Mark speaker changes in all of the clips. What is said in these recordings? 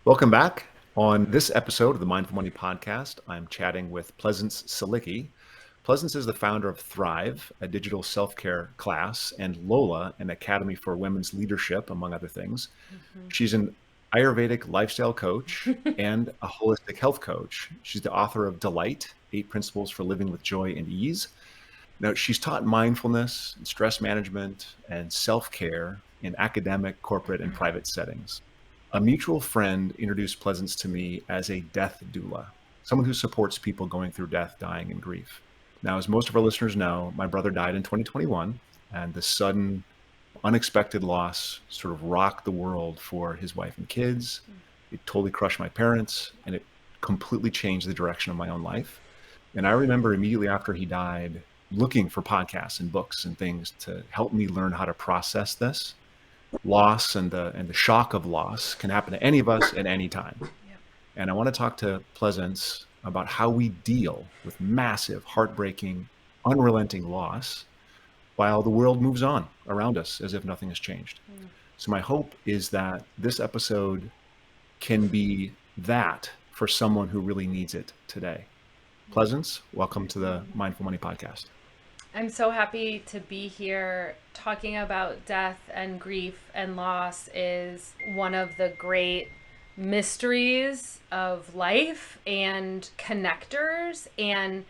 Speaker 1: Welcome back. On this episode of the Mindful Money podcast, I'm chatting with Pleasance Silicki. Pleasance is the founder of Thrive, a digital self-care class, and Lola, an academy for women's leadership, among other things.
Speaker 2: Mhm.
Speaker 1: She's an Ayurvedic lifestyle coach and a holistic health coach. She's the author of Delight, 8 Principles for Living with Joy and Ease. Now, she's taught mindfulness, and stress management, and self-care in academic, corporate, and private settings. A mutual friend introduced Pleasance to me as a death doula, someone who supports people going through death, dying, and grief. Now, as most of our listeners know, my brother died in 2021, and the sudden, unexpected loss sort of rocked the world for his wife and kids. It totally crushed my parents, and it completely changed the direction of my own life. And I remember immediately after he died, looking for podcasts and books and things to help me learn how to process this loss, and the shock of loss can happen to any of us at any time.
Speaker 2: Yep.
Speaker 1: And I want to talk to Pleasance about how we deal with massive, heartbreaking, unrelenting loss while the world moves on around us as if nothing has changed.
Speaker 2: Mm.
Speaker 1: So my hope is that this episode can be that for someone who really needs it today. Pleasance, welcome to the Mindful Money podcast.
Speaker 2: I'm so happy to be here. Talking about death and grief and loss is one of the great mysteries of life and connectors. And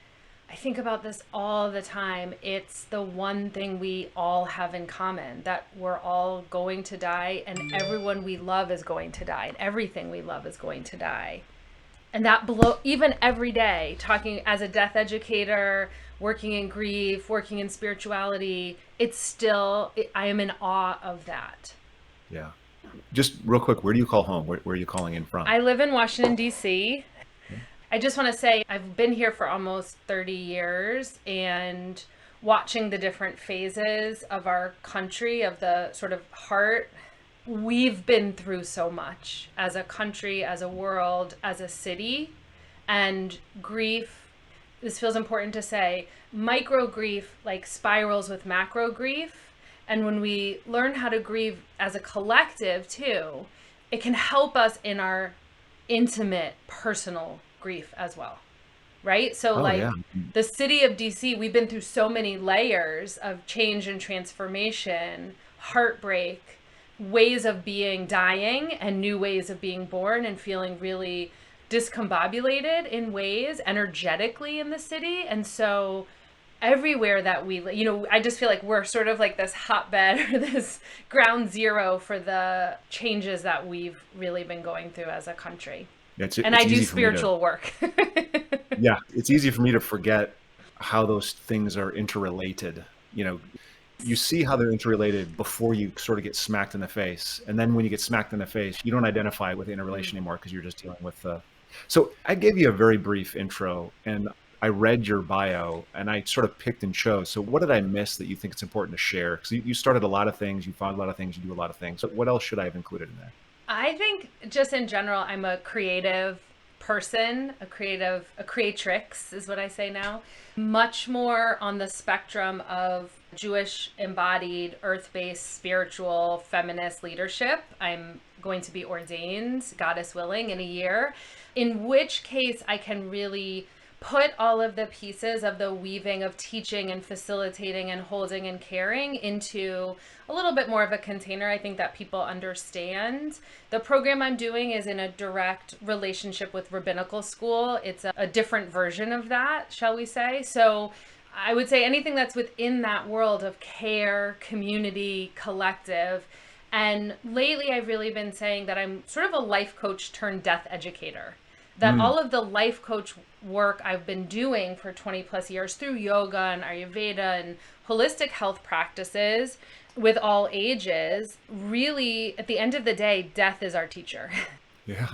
Speaker 2: I think about this all the time. It's the one thing we all have in common, that we're all going to die, and everyone we love is going to die, and everything we love is going to die. And that blow, even every day, talking as a death educator, working in grief, working in spirituality, it's still, I am in awe of that.
Speaker 1: Yeah. Just real quick, where do you call home? Where are you calling in from?
Speaker 2: I live in Washington, D.C.
Speaker 1: Yeah.
Speaker 2: I just want to say I've been here for almost 30 years, and watching the different phases of our country, of the sort of heart, we've been through so much as a country, as a world, as a city, and grief. This feels important to say. Micro grief like spirals with macro grief. And when we learn how to grieve as a collective too, it can help us in our intimate personal grief as well. Right? So,
Speaker 1: Oh, yeah.
Speaker 2: like the city of DC, we've been through so many layers of change and transformation, heartbreak, ways of being dying, and new ways of being born, and feeling really discombobulated in ways energetically in the city. And so, everywhere that I just feel like we're sort of like this hotbed or this ground zero for the changes that we've really been going through as a country. And I
Speaker 1: It's
Speaker 2: do
Speaker 1: easy for me to
Speaker 2: spiritual work.
Speaker 1: yeah, it's easy for me to forget how those things are interrelated. You know, you see how they're interrelated before you sort of get smacked in the face, and then when you get smacked in the face, you don't identify with the
Speaker 2: Mm.
Speaker 1: interrelation anymore because you're just dealing with the. So I gave you a very brief intro, and I read your bio, and I sort of picked and chose. So what did I miss that you think it's important to share? Because you started a lot of things, you found a lot of things, you do a lot of things. So what else should I have included in there?
Speaker 2: I think just in general, I'm a creative person, a creatrix is what I say now. Much more on the spectrum of Jewish embodied, earth based, spiritual, feminist leadership. I'm going to be ordained, goddess willing, in a year, in which case I can really put all of the pieces of the weaving of teaching and facilitating and holding and caring into a little bit more of a container, I think, that people understand. The program I'm doing is in a direct relationship with rabbinical school. It's a different version of that, shall we say. So I would say anything that's within that world of care, community, collective. And lately, I've really been saying that I'm sort of a life coach turned death educator. That
Speaker 1: Mm,
Speaker 2: all of the life coach work I've been doing for 20 plus years through yoga and Ayurveda and holistic health practices with all ages, really, at the end of the day, death is our teacher.
Speaker 1: yeah.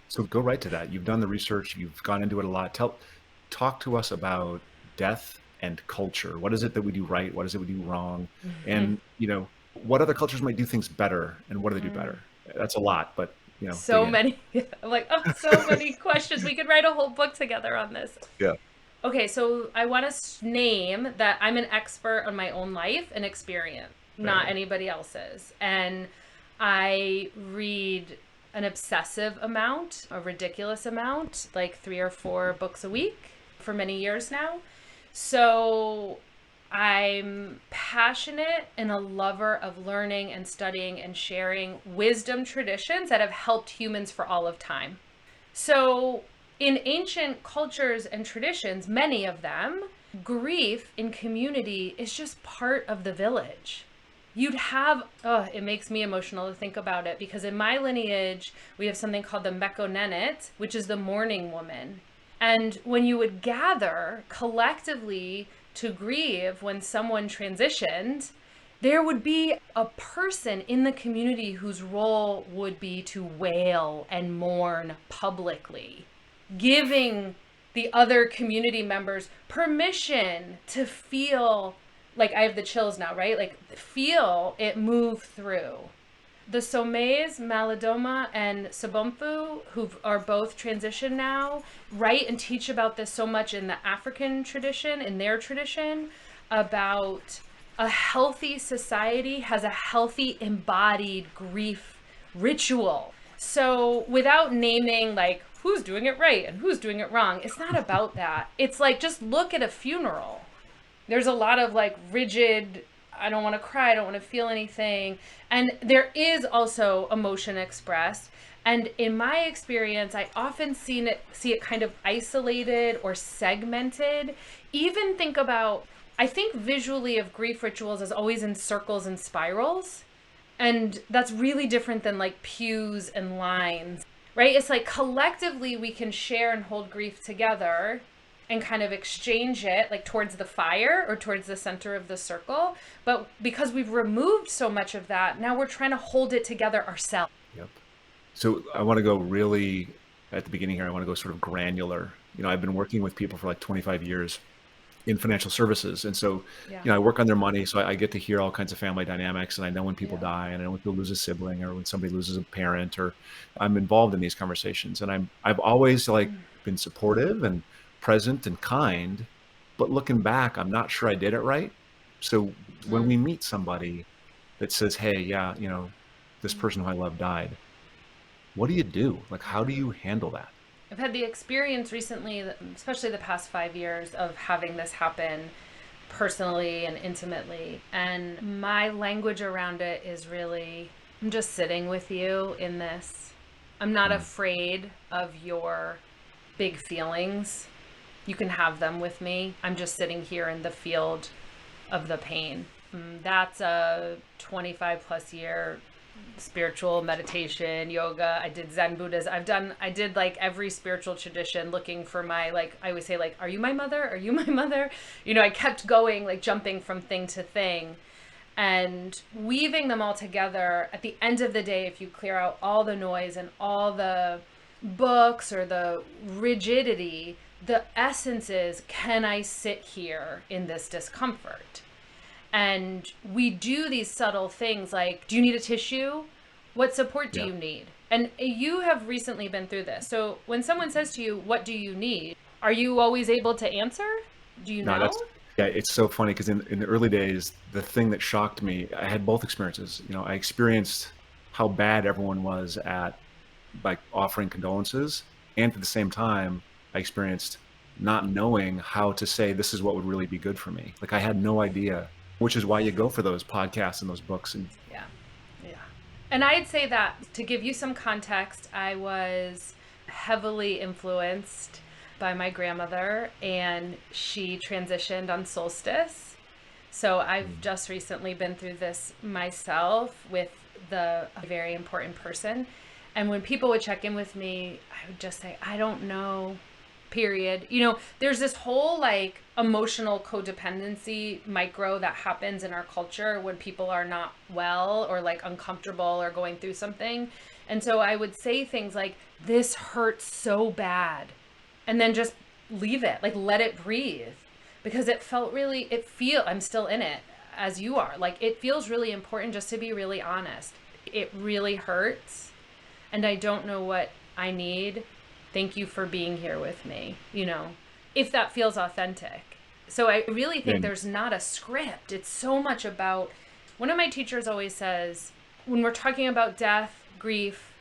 Speaker 1: So go right to that. You've done the research, you've gone into it a lot. Talk to us about death and culture. What is it that we do right? What is it we do wrong? And, what other cultures might do things better and what do they do better? That's a lot, but, dig
Speaker 2: So
Speaker 1: in.
Speaker 2: many, I'm like, oh, so many questions. We could write a whole book together on this.
Speaker 1: Yeah.
Speaker 2: Okay, so I want to name that I'm an expert on my own life and experience,
Speaker 1: Right
Speaker 2: not
Speaker 1: on.
Speaker 2: anybody else's. And I read an obsessive amount, a ridiculous amount, like 3 or 4 books a week for many years now. So I'm passionate and a lover of learning and studying and sharing wisdom traditions that have helped humans for all of time. So in ancient cultures and traditions, many of them, grief in community is just part of the village. You'd have, oh, it makes me emotional to think about it, because in my lineage, we have something called the Mekonenet, which is the mourning woman. And when you would gather collectively to grieve when someone transitioned, there would be a person in the community whose role would be to wail and mourn publicly, giving the other community members permission to feel, like I have the chills now, right? Like feel it move through. The Somays, Malidoma, and Sabomfu, who are both transitioned now, write and teach about this so much in the African tradition, in their tradition, about a healthy society has a healthy embodied grief ritual. So without naming like who's doing it right and who's doing it wrong, it's not about that. It's like, just look at a funeral. There's a lot of like rigid, I don't want to cry, I don't want to feel anything. And there is also emotion expressed. And in my experience, I often see it kind of isolated or segmented. Even think about, I think visually of grief rituals as always in circles and spirals. And that's really different than like pews and lines, right? It's like collectively we can share and hold grief together and kind of exchange it like towards the fire or towards the center of the circle. But because we've removed so much of that, now we're trying to hold it together ourselves.
Speaker 1: Yep. So I want to go really at the beginning here. I want to go sort of granular. I've been working with people for like 25 years in financial services. And so,
Speaker 2: Yeah.
Speaker 1: I work on their money. So I get to hear all kinds of family dynamics, and I know when people
Speaker 2: Yeah.
Speaker 1: die, and I know when people lose a sibling, or when somebody loses a parent, or I'm involved in these conversations. And I've always like been supportive and present and kind, but looking back, I'm not sure I did it right. So when we meet somebody that says, hey, yeah, this person who I love died, what do you do? Like, how do you handle that?
Speaker 2: I've had the experience recently, especially the past 5 years, of having this happen personally and intimately. And my language around it is really, I'm just sitting with you in this. I'm not afraid of your big feelings. You can have them with me. I'm just sitting here in the field of the pain. That's a 25 plus year spiritual meditation, yoga. I did Zen Buddhism. I did like every spiritual tradition looking for my, like, I always say like, are you my mother? Are you my mother? I kept going, like jumping from thing to thing and weaving them all together. At the end of the day, if you clear out all the noise and all the books or the rigidity, the essence is, can I sit here in this discomfort? And we do these subtle things like, do you need a tissue? What support do
Speaker 1: Yeah.
Speaker 2: you need? And you have recently been through this. So when someone says to you, what do you need? Are you always able to answer? Do you
Speaker 1: No,
Speaker 2: know?
Speaker 1: yeah, it's so funny because in the early days, the thing that shocked me, I had both experiences. I experienced how bad everyone was at like offering condolences. And at the same time, I experienced not knowing how to say, this is what would really be good for me. Like I had no idea, which is why you go for those podcasts and those books. And
Speaker 2: Yeah. Yeah. And I'd say that to give you some context, I was heavily influenced by my grandmother, and she transitioned on solstice. So I've just recently been through this myself with a very important person. And when people would check in with me, I would just say, I don't know, period. There's this whole like emotional codependency micro that happens in our culture when people are not well or like uncomfortable or going through something. And so I would say things like, this hurts so bad. And then just leave it, like let it breathe. Because I'm still in it as you are. Like it feels really important just to be really honest. It really hurts. And I don't know what I need. Thank you for being here with me, if that feels authentic. So I really think there's not a script. It's so much about, one of my teachers always says, when we're talking about death, grief,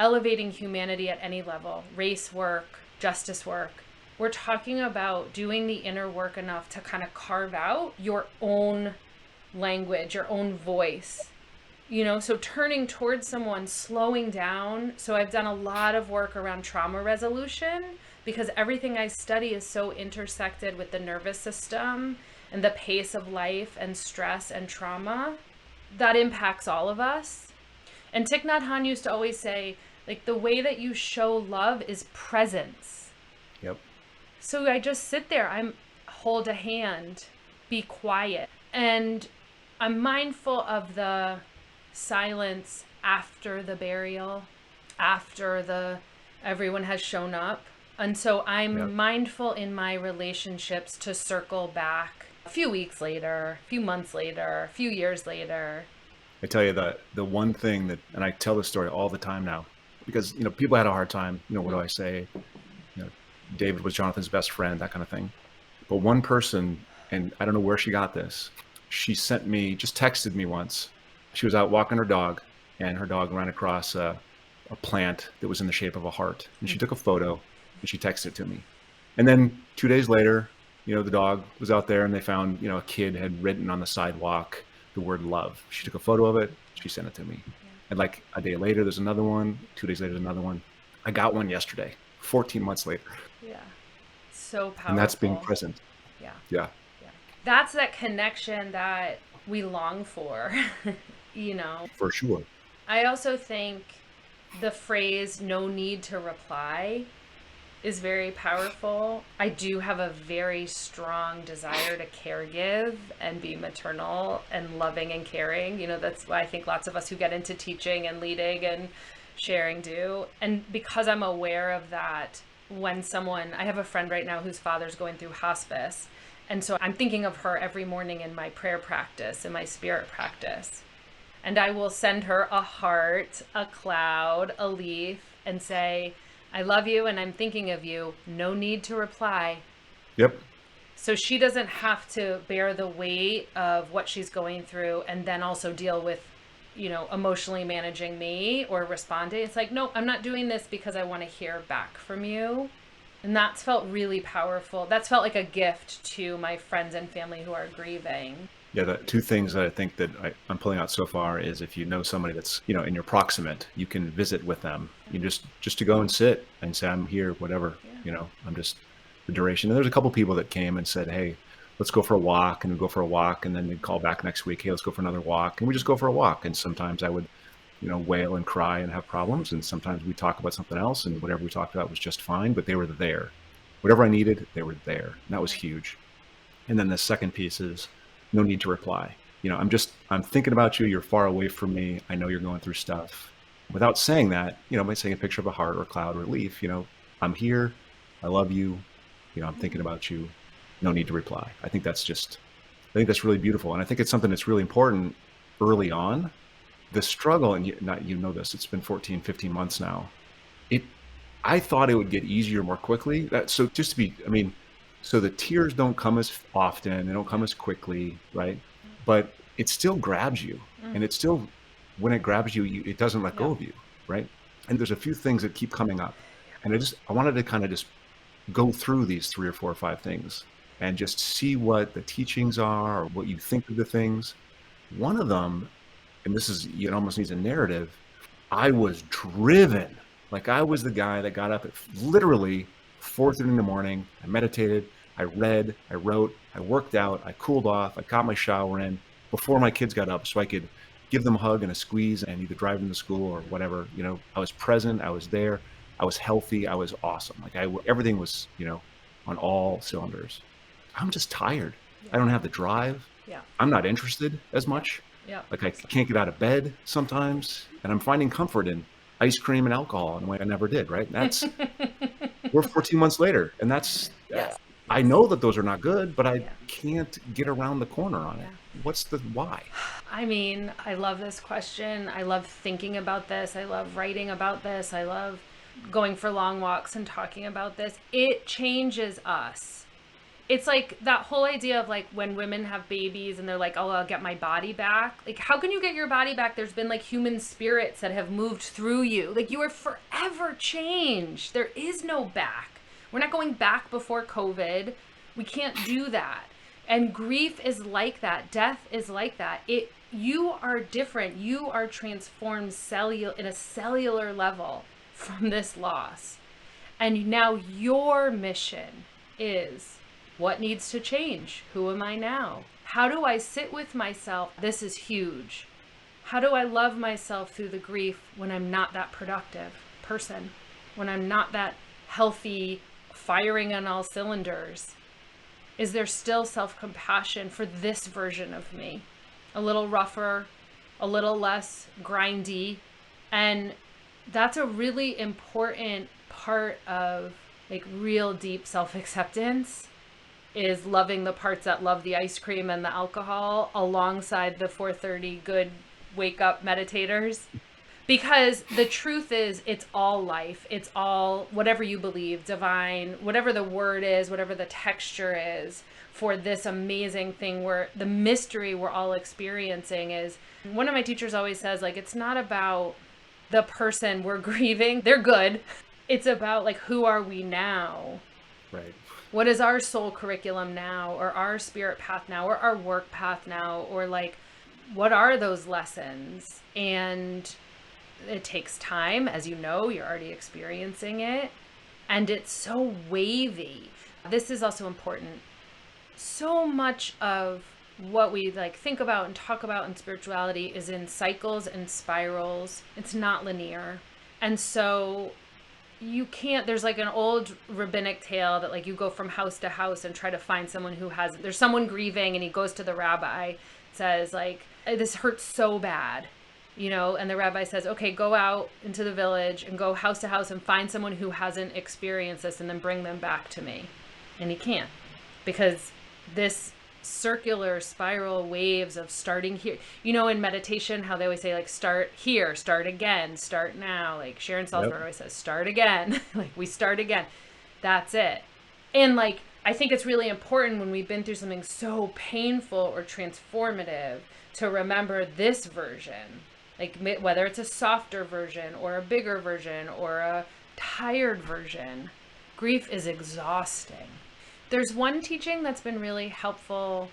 Speaker 2: elevating humanity at any level, race work, justice work. We're talking about doing the inner work enough to kind of carve out your own language, your own voice. So turning towards someone, slowing down. So I've done a lot of work around trauma resolution because everything I study is so intersected with the nervous system and the pace of life and stress and trauma that impacts all of us. And Thich Nhat Hanh used to always say, like, the way that you show love is presence.
Speaker 1: Yep.
Speaker 2: So I just sit there, hold a hand, be quiet. And I'm mindful of the silence after the burial, after everyone has shown up. And so I'm mindful in my relationships to circle back a few weeks later, a few months later, a few years later.
Speaker 1: I tell you the one thing that, and I tell this story all the time now, because, people had a hard time, what do I say? David was Jonathan's best friend, that kind of thing. But one person, and I don't know where she got this, she just texted me once. She was out walking her dog, and her dog ran across a plant that was in the shape of a heart. And she took a photo, and she texted it to me. And then 2 days later, the dog was out there, and they found, a kid had written on the sidewalk the word love. She took a photo of it. She sent it to me. Yeah. And like a day later, there's another one. 2 days later, there's another one. I got one yesterday, 14 months later.
Speaker 2: Yeah. So powerful.
Speaker 1: And that's being present.
Speaker 2: Yeah.
Speaker 1: Yeah.
Speaker 2: Yeah. That's that connection that we long for,
Speaker 1: For sure.
Speaker 2: I also think the phrase "no need to reply" is very powerful. I do have a very strong desire to caregive and be maternal and loving and caring. That's why I think lots of us who get into teaching and leading and sharing do. And because I'm aware of that, I have a friend right now whose father's going through hospice. And so I'm thinking of her every morning in my prayer practice, in my spirit practice. And I will send her a heart, a cloud, a leaf, and say, I love you and I'm thinking of you. No need to reply.
Speaker 1: Yep.
Speaker 2: So she doesn't have to bear the weight of what she's going through and then also deal with, emotionally managing me or responding. It's like, no, I'm not doing this because I want to hear back from you. And that's felt really powerful. That's felt like a gift to my friends and family who are grieving.
Speaker 1: Yeah, the two things that I think that I'm pulling out so far is if you know somebody that's, in your proximate, you can visit with them. You just to go and sit and say, I'm here, whatever, I'm just the duration. And there's a couple people that came and said, hey, let's go for a walk, and we'd go for a walk. And then they'd call back next week, hey, let's go for another walk. And we just go for a walk. And sometimes I would, wail and cry and have problems. And sometimes we talk about something else, and whatever we talked about was just fine, but they were there. Whatever I needed, they were there. And that was huge. And then the second piece is, no need to reply. I'm thinking about you. You're far away from me. I know you're going through stuff. Without saying that, by saying a picture of a heart or a cloud or a leaf, I'm here. I love you. I'm thinking about you. No need to reply. I think that's really beautiful. And I think it's something that's really important early on. The struggle, and this, it's been 14, 15 months now. I thought it would get easier more quickly. So the tears don't come as often, they don't come as quickly, right? But it still grabs you. And it still, when it grabs you, it doesn't let go of you, right? And there's a few things that keep coming up. And I wanted to kind of just go through these 3 or 4 or 5 things and just see what the teachings are or what you think of the things. One of them, and it almost needs a narrative, I was driven. Like I was the guy that got up at literally 4:30 in the morning. I meditated, I read, I wrote, I worked out, I cooled off, I got my shower in before my kids got up so I could give them a hug and a squeeze and either drive them to school or whatever. I was present, I was there, I was healthy, I was awesome. Like everything was, on all cylinders. I'm just tired. I don't have the drive.
Speaker 2: Yeah.
Speaker 1: I'm not interested as much.
Speaker 2: Yeah.
Speaker 1: Like I can't get out of bed sometimes, and I'm finding comfort in ice cream and alcohol in a way I never did, right? That's we're 14 months later, and that's I know that those are not good, but I can't get around the corner on it. What's the why?
Speaker 2: I love this question. I love thinking about this. I love writing about this. I love going for long walks and talking about this. It changes us. It's like that whole idea of like when women have babies and they're like, oh, I'll get my body back. Like, how can you get your body back? There's been like human spirits that have moved through you. Like, you are forever changed. There is no back. We're not going back before COVID. We can't do that. And grief is like that. Death is like that. You are different. You are transformed in a cellular level from this loss. And now your mission is, what needs to change? Who am I now? How do I sit with myself? This is huge. How do I love myself through the grief when I'm not that productive person? When I'm not that healthy, firing on all cylinders? Is there still self-compassion for this version of me? A little rougher, a little less grindy. And that's a really important part of like real deep self-acceptance, is loving the parts that love the ice cream and the alcohol alongside the 4:30 good wake up meditators. Because the truth is, it's all life. It's all whatever you believe, divine, whatever the word is, whatever the texture is for this amazing thing where the mystery we're all experiencing is, one of my teachers always says, like, it's not about the person we're grieving. They're good. It's about like, who are we now?
Speaker 1: Right.
Speaker 2: What is our soul curriculum now, or our spirit path now, or our work path now, or like, what are those lessons? And it takes time, as you know, you're already experiencing it. And it's so wavy. This is also important. So much of what we like think about and talk about in spirituality is in cycles and spirals. It's not linear. And so you can't, there's like an old rabbinic tale that like you go from house to house and try to find someone who has, there's someone grieving and he goes to the rabbi, says like, this hurts so bad, you know, and the rabbi says, okay, go out into the village and go house to house and find someone who hasn't experienced this and then bring them back to me. And he can't, because this circular spiral waves of starting here, you know, in meditation, how they always say like, start here, start again, start now. Like Sharon Salzberg always says, start again. Like we start again. That's it. And like, I think it's really important when we've been through something so painful or transformative to remember this version, like whether it's a softer version or a bigger version or a tired version. Grief is exhausting. There's one teaching that's been really helpful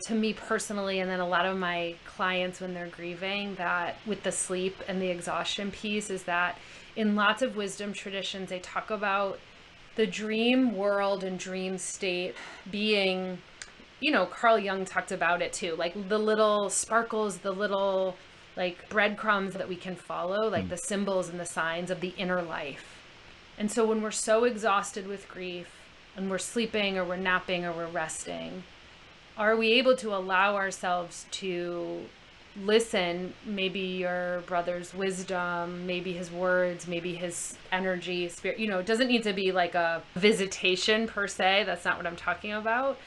Speaker 2: to me personally, and then a lot of my clients when they're grieving, that with the sleep and the exhaustion piece, is that in lots of wisdom traditions, they talk about the dream world and dream state being, you know, Carl Jung talked about it too, like the little sparkles, the little like breadcrumbs that we can follow, like the symbols and the signs of the inner life. And so when we're so exhausted with grief, and we're sleeping or we're napping or we're resting, are we able to allow ourselves to listen, maybe your brother's wisdom, maybe his words, maybe his energy, spirit, you know, it doesn't need to be like a visitation per se. That's not what I'm talking about.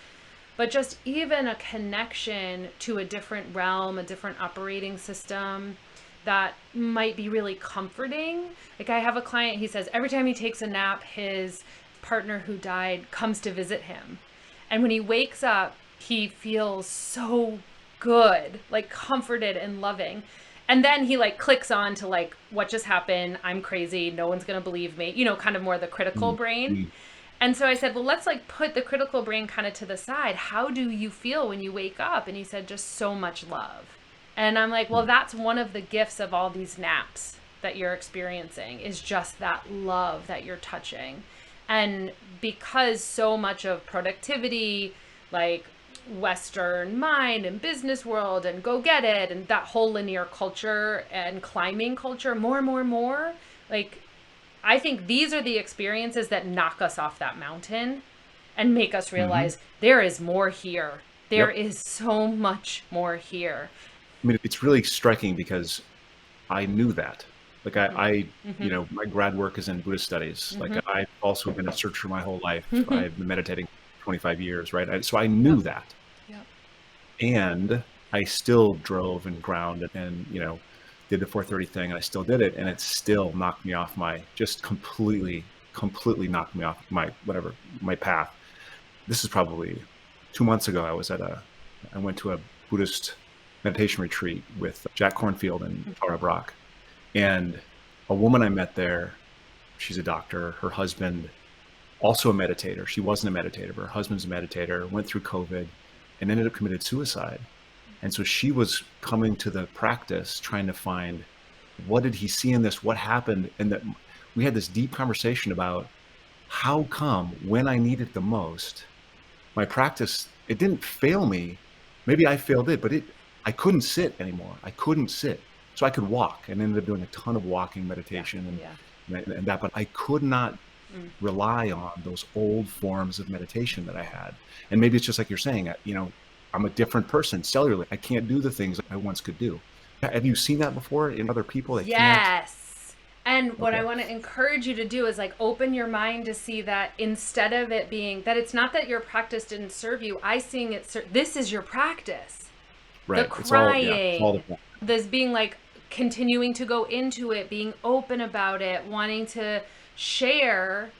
Speaker 2: But just even a connection to a different realm, a different operating system that might be really comforting. Like I have a client, he says every time he takes a nap, his partner who died comes to visit him. And when he wakes up, he feels so good, like comforted and loving. And then he like clicks on to like, what just happened? I'm crazy. No one's going to believe me, you know, kind of more the critical brain. And so I said, well, let's like put the critical brain kind of to the side. How do you feel when you wake up? And he said, just so much love. And I'm like, well, that's one of the gifts of all these naps that you're experiencing, is just that love that you're touching. And because so much of productivity, like Western mind and business world and go get it, and that whole linear culture and climbing culture, more, like, I think these are the experiences that knock us off that mountain and make us realize there is more here. There is so much more here.
Speaker 1: I mean, it's really striking because I knew that. Like I you know, my grad work is in Buddhist studies. Like I've also been a searcher my whole life. I've been meditating 25 years, right? So I knew that. And I still drove and grounded and, you know, did the 4:30 thing, and I still did it. And it still knocked me off my, just completely knocked me off my, whatever, my path. this is probably 2 months ago. I went to a Buddhist meditation retreat with Jack Cornfield and Tara Brach. And a woman I met there, she's a doctor, her husband, also a meditator. She wasn't a meditator, but her husband's a meditator, went through COVID and ended up committed suicide. And so she was coming to the practice trying to find, what did he see in this? What happened? And that we had this deep conversation about how come when I need it the most, my practice, it didn't fail me. Maybe I failed it, but I couldn't sit anymore. I couldn't sit. So I could walk and ended up doing a ton of walking meditation and that, but I could not rely on those old forms of meditation that I had. And maybe it's just like you're saying, I'm a different person cellularly. I can't do the things I once could do. Have you seen that before in other people that can't?
Speaker 2: Yes. And what I
Speaker 1: Okay.
Speaker 2: want to encourage you to do is like open your mind to see that instead of it being that it's not that your practice didn't serve you, this is your practice. The
Speaker 1: Right. It's all
Speaker 2: crying,
Speaker 1: the,
Speaker 2: this being like continuing to go into it, being open about it, wanting to share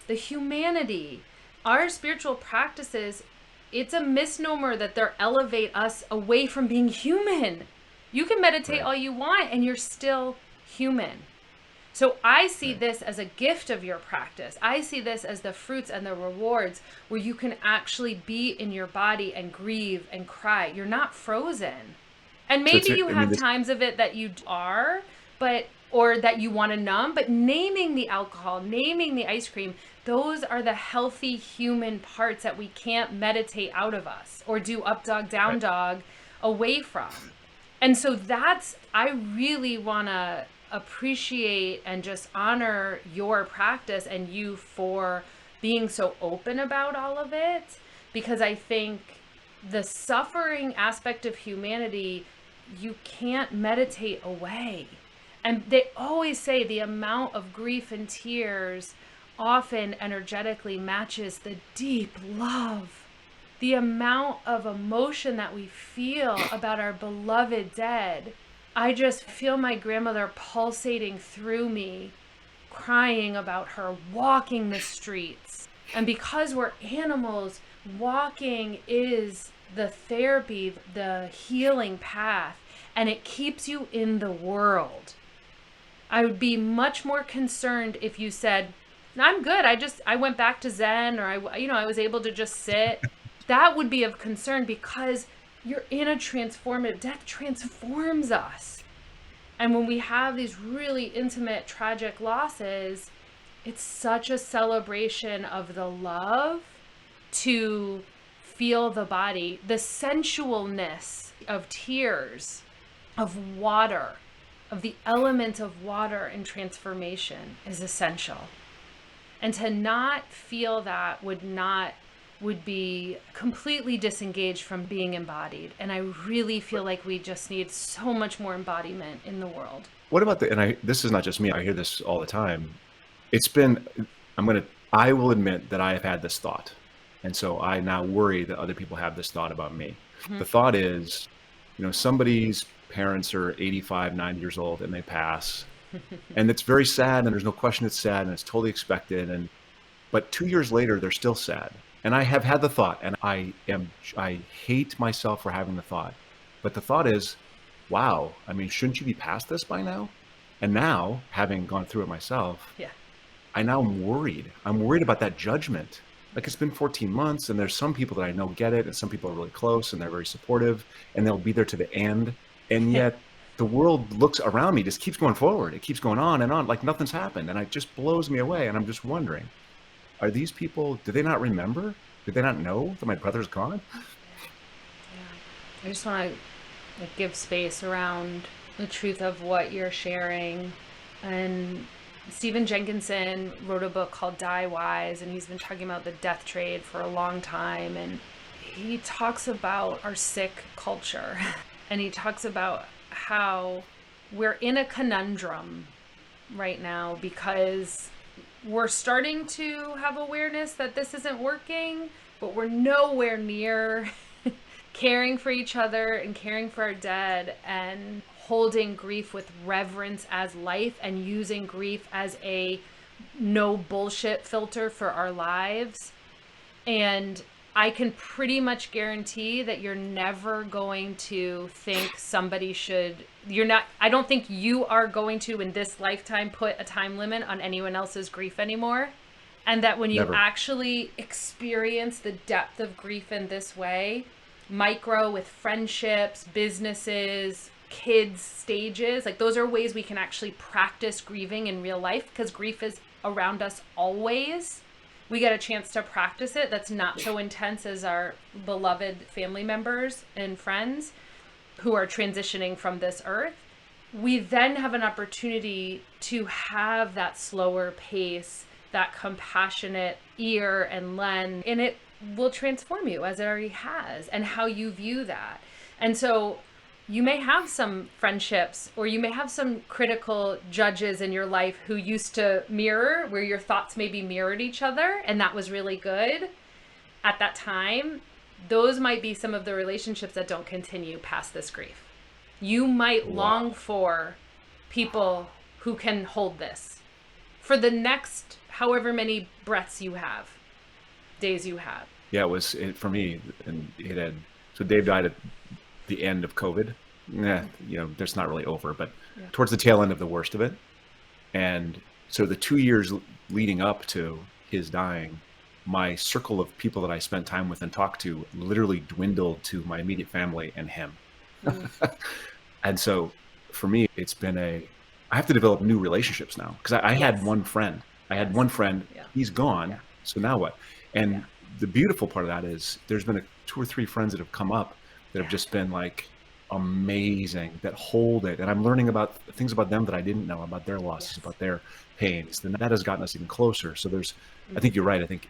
Speaker 2: the humanity. Our spiritual practices, it's a misnomer that they elevate us away from being human. You can meditate
Speaker 1: right,
Speaker 2: all you want and you're still human. So I see
Speaker 1: right.
Speaker 2: this as a gift of your practice. I see this as the fruits and the rewards where you can actually be in your body and grieve and cry. You're not frozen. And
Speaker 1: So
Speaker 2: maybe you
Speaker 1: I mean,
Speaker 2: have
Speaker 1: this,
Speaker 2: times of it that you are, or that you want to numb, but naming the alcohol, naming the ice cream, those are the healthy human parts that we can't meditate out of us or do up dog, down
Speaker 1: right.
Speaker 2: dog away from. And so I really want to appreciate and just honor your practice and you for being so open about all of it, because I think the suffering aspect of humanity, you can't meditate away. And they always say the amount of grief and tears often energetically matches the deep love. The amount of emotion that we feel about our beloved dead. I just feel my grandmother pulsating through me, crying about her, walking the streets. And because we're animals, walking is the therapy, the healing path, and it keeps you in the world. I would be much more concerned if you said, I'm good. I went back to Zen, or I was able to just sit. That would be of concern because you're in a transformative, death transforms us. And when we have these really intimate, tragic losses, it's such a celebration of the love to feel the body, the sensualness of tears, of water, of the element of water and transformation is essential. And to not feel that would be completely disengaged from being embodied. And I really feel like we just need so much more embodiment in the world.
Speaker 1: What about this is not just me. I hear this all the time. It's been, I will admit that I have had this thought. And so I now worry that other people have this thought about me.
Speaker 2: Mm-hmm.
Speaker 1: The thought is, somebody's parents are 85, 90 years old and they pass. And it's very sad. And there's no question it's sad and it's totally expected. But 2 years later, they're still sad. And I have had the thought, and I hate myself for having the thought. But the thought is, wow, I mean, shouldn't you be past this by now? And now, having gone through it myself,
Speaker 2: Yeah.
Speaker 1: I now am worried. I'm worried about that judgment. Like, it's been 14 months, and there's some people that I know get it, and some people are really close, and they're very supportive, and they'll be there to the end. And yet, the world looks around me, just keeps going forward. It keeps going on and on, like nothing's happened. And it just blows me away. And I'm just wondering, are these people, do they not remember? Did they not know that my brother's gone?
Speaker 2: I just want to give space around the truth of what you're sharing. And Stephen Jenkinson wrote a book called Die Wise, and he's been talking about the death trade for a long time. And he talks about our sick culture. And he talks about how we're in a conundrum right now because we're starting to have awareness that this isn't working, but we're nowhere near caring for each other and caring for our dead and holding grief with reverence as life and using grief as a no bullshit filter for our lives. And I can pretty much guarantee that you're never going to think somebody should, you're not, I don't think you are going to in this lifetime put a time limit on anyone else's grief anymore. And that when you
Speaker 1: Never.
Speaker 2: actually experience the depth of grief in this way, micro with friendships, businesses, kids, stages, like those are ways we can actually practice grieving in real life because grief is around us always. We get a chance to practice it that's not so intense as our beloved family members and friends who are transitioning from this earth. We then have an opportunity to have that slower pace, that compassionate ear and lens, and it will transform you as it already has, and how you view that. And so you may have some friendships or you may have some critical judges in your life who used to mirror, where your thoughts maybe mirrored each other, and that was really good at that time. Those might be some of the relationships that don't continue past this grief. You might long
Speaker 1: Wow.
Speaker 2: for people who can hold this for the next however many breaths you have, days you have.
Speaker 1: Yeah, for me, and so Dave died at the end of COVID. That's not really over, but
Speaker 2: Yeah.
Speaker 1: towards the tail end of the worst of it. And so the 2 years leading up to his dying, my circle of people that I spent time with and talked to literally dwindled to my immediate family and him.
Speaker 2: Mm.
Speaker 1: And so for me, I have to develop new relationships now because I had
Speaker 2: Yes.
Speaker 1: one friend. I had
Speaker 2: Yes.
Speaker 1: one friend.
Speaker 2: Yeah.
Speaker 1: He's gone.
Speaker 2: Yeah.
Speaker 1: So now what?
Speaker 2: Yeah.
Speaker 1: And the beautiful part of that is there's been two or three friends that have come up that have
Speaker 2: Yeah.
Speaker 1: just been like amazing, that hold it. And I'm learning about things about them that I didn't know, about their losses,
Speaker 2: Yes.
Speaker 1: about their pains. And that has gotten us even closer. So I think
Speaker 2: Mm-hmm.
Speaker 1: you're right. I think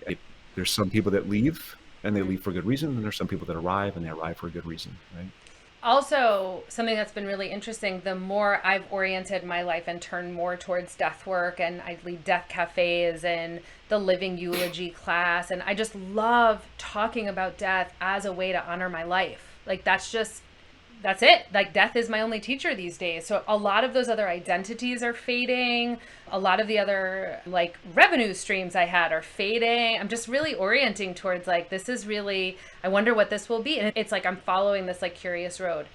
Speaker 1: there's some people that leave and they
Speaker 2: Mm-hmm.
Speaker 1: leave for a good reason. And there's some people that arrive and they arrive for a good reason. Right.
Speaker 2: Also, something that's been really interesting, the more I've oriented my life and turned more towards death work, and I lead death cafes and the living eulogy class, and I just love talking about death as a way to honor my life. Like that's it. Like death is my only teacher these days. So a lot of those other identities are fading. A lot of the other like revenue streams I had are fading. I'm just really orienting towards like, this is really, I wonder what this will be. And it's like, I'm following this like curious road.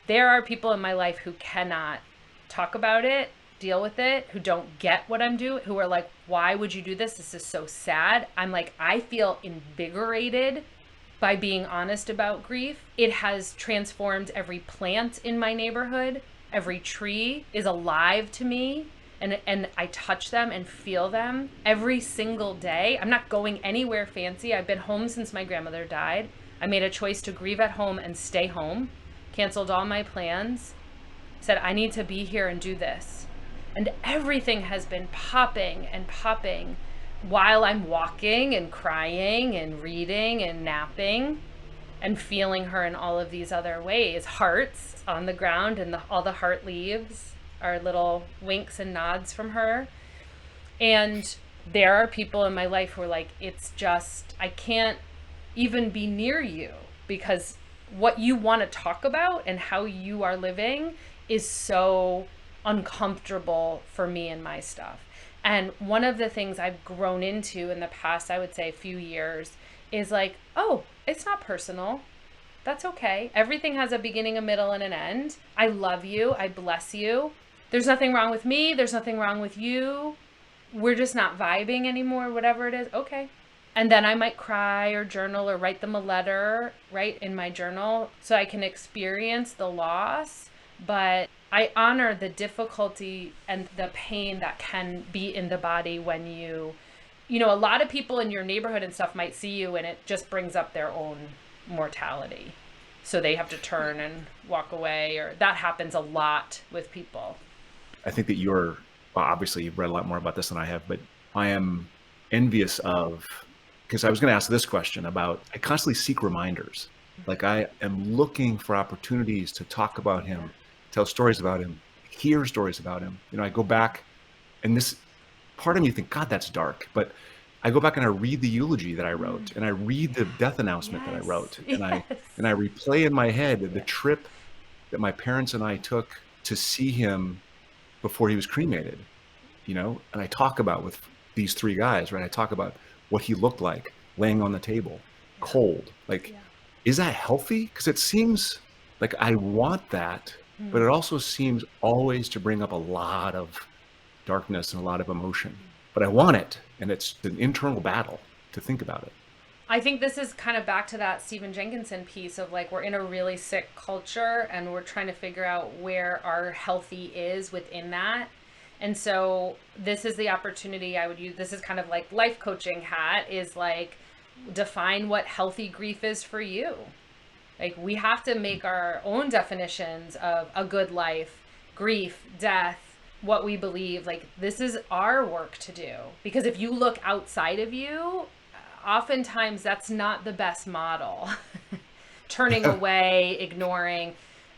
Speaker 2: There are people in my life who cannot talk about it, deal with it, who don't get what I'm doing, who are like, why would you do this? This is so sad. I'm like, I feel invigorated by being honest about grief. It has transformed every plant in my neighborhood. Every tree is alive to me, and I touch them and feel them every single day. I'm not going anywhere fancy. I've been home since my grandmother died. I made a choice to grieve at home and stay home, canceled all my plans, said I need to be here and do this. And everything has been popping and popping while I'm walking and crying and reading and napping and feeling her in all of these other ways. Hearts on the ground and all the heart leaves are little winks and nods from her. And there are people in my life who are like, it's just, I can't even be near you because what you want to talk about and how you are living is so uncomfortable for me and my stuff. And one of the things I've grown into in the past, I would say, few years is like, oh, it's not personal. That's okay. Everything has a beginning, a middle, and an end. I love you. I bless you. There's nothing wrong with me. There's nothing wrong with you. We're just not vibing anymore, whatever it is. Okay. And then I might cry or journal or write them a letter, right, in my journal so I can experience the loss. But I honor the difficulty and the pain that can be in the body when a lot of people in your neighborhood and stuff might see you and it just brings up their own mortality. So they have to turn and walk away, or that happens a lot with people.
Speaker 1: I think that obviously you've read a lot more about this than I have, but I am envious of, because I was going to ask this question about, I constantly seek reminders. Like I am looking for opportunities to talk about him, tell stories about him, hear stories about him. I go back and this part of me think, God, that's dark. But I go back and I read the eulogy that I wrote and I read the death announcement that I wrote. And I replay in my head the trip that my parents and I took to see him before he was cremated, and I talk about with these three guys, right? I talk about what he looked like laying on the table, cold. Like,
Speaker 2: Yeah.
Speaker 1: is that healthy? Because it seems like I want that, but it also seems always to bring up a lot of darkness and a lot of emotion. But I want it, and it's an internal battle to think about it.
Speaker 2: I think this is kind of back to that Stephen Jenkinson piece of like, we're in a really sick culture and we're trying to figure out where our healthy is within that. And so this is the opportunity I would use. This is kind of like life coaching hat, is like, define what healthy grief is for you. Like, we have to make our own definitions of a good life, grief, death, what we believe. Like, this is our work to do. Because if you look outside of you, oftentimes that's not the best model. Turning away, ignoring.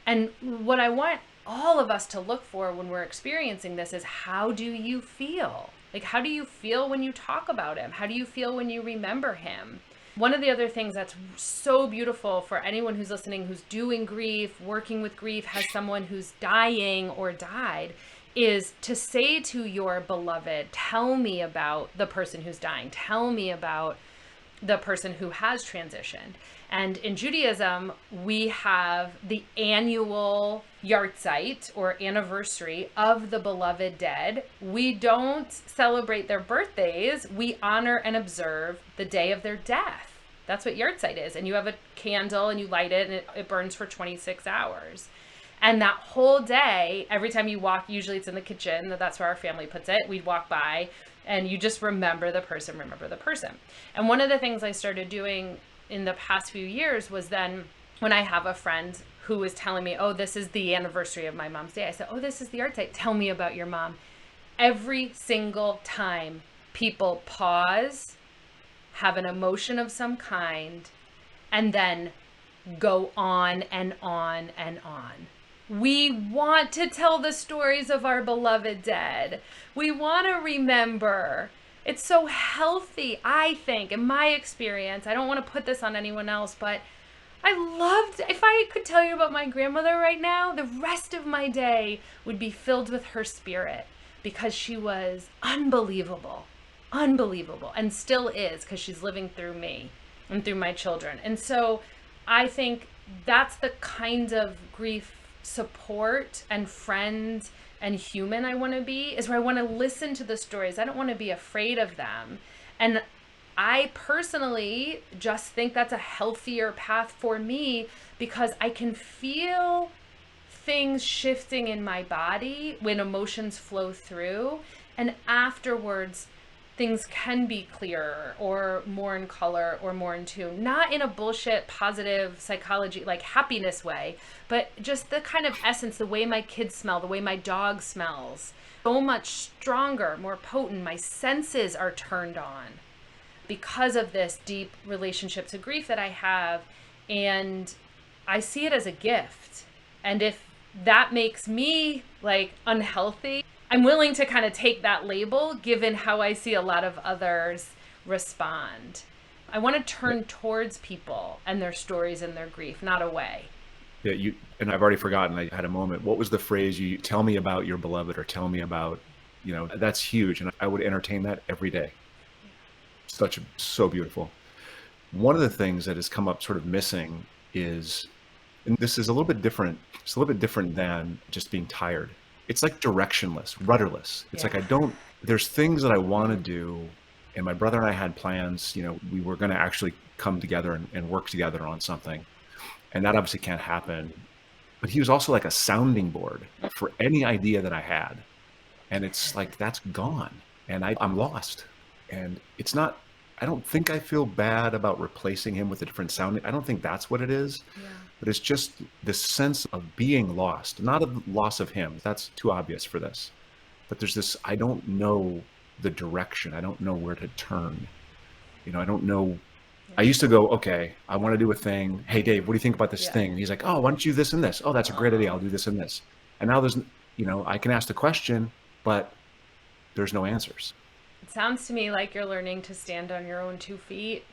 Speaker 2: And what I want all of us to look for when we're experiencing this is, how do you feel? Like, how do you feel when you talk about him? How do you feel when you remember him? One of the other things that's so beautiful for anyone who's listening, who's doing grief, working with grief, has someone who's dying or died, is to say to your beloved, tell me about the person who's dying. Tell me about the person who has transitioned. And in Judaism, we have the annual yahrzeit, or anniversary, of the beloved dead. We don't celebrate their birthdays. We honor and observe the day of their death. That's what yahrzeit is. And you have a candle and you light it, and it burns for 26 hours. And that whole day, every time you walk, usually it's in the kitchen, that's where our family puts it. We'd walk by and you just remember the person, remember the person. And one of the things I started doing in the past few years was, then when I have a friend who is telling me, oh, this is the anniversary of my mom's day, I said, oh, this is the yahrzeit. Tell me about your mom. Every single time, people pause, have an emotion of some kind, and then go on and on and on. We want to tell the stories of our beloved dead. We want to remember. It's so healthy, I think, in my experience. I don't want to put this on anyone else, but I loved, if I could tell you about my grandmother right now, the rest of my day would be filled with her spirit, because she was unbelievable, unbelievable, and still is, because she's living through me and through my children. And so I think that's the kind of grief support and friend and human I want to be, is where I want to listen to the stories. I don't want to be afraid of them. And I personally just think that's a healthier path for me, because I can feel things shifting in my body when emotions flow through. And afterwards, things can be clearer or more in color or more in tune, not in a bullshit positive psychology, like happiness way, but just the kind of essence, the way my kids smell, the way my dog smells, so much stronger, more potent. My senses are turned on because of this deep relationship to grief that I have. And I see it as a gift. And if that makes me like unhealthy, I'm willing to kind of take that label, given how I see a lot of others respond. I want to turn towards people and their stories and their grief, not away.
Speaker 1: Yeah, and I've already forgotten. I had a moment. What was the phrase? You tell me about your beloved, or tell me about, that's huge. And I would entertain that every day. So beautiful. One of the things that has come up sort of missing is, and this is a little bit different. It's a little bit different than just being tired. It's like directionless, rudderless. It's like there's things that I want to do. And my brother and I had plans, we were going to actually come together and work together on something. And that obviously can't happen. But he was also like a sounding board for any idea that I had. And it's like, that's gone. And I'm lost. And it's not, I don't think I feel bad about replacing him with a different sounding. I don't think that's what it is. Yeah. But it's just this sense of being lost, not a loss of him. That's too obvious for this. But there's this, I don't know the direction. I don't know where to turn. I don't know. I used to go, okay, I want to do a thing. Hey, Dave, what do you think about this thing? And he's like, oh, why don't you do this and this? Oh, that's a great idea. I'll do this and this. And now there's, I can ask the question, but there's no answers.
Speaker 2: It sounds to me like you're learning to stand on your own 2 feet.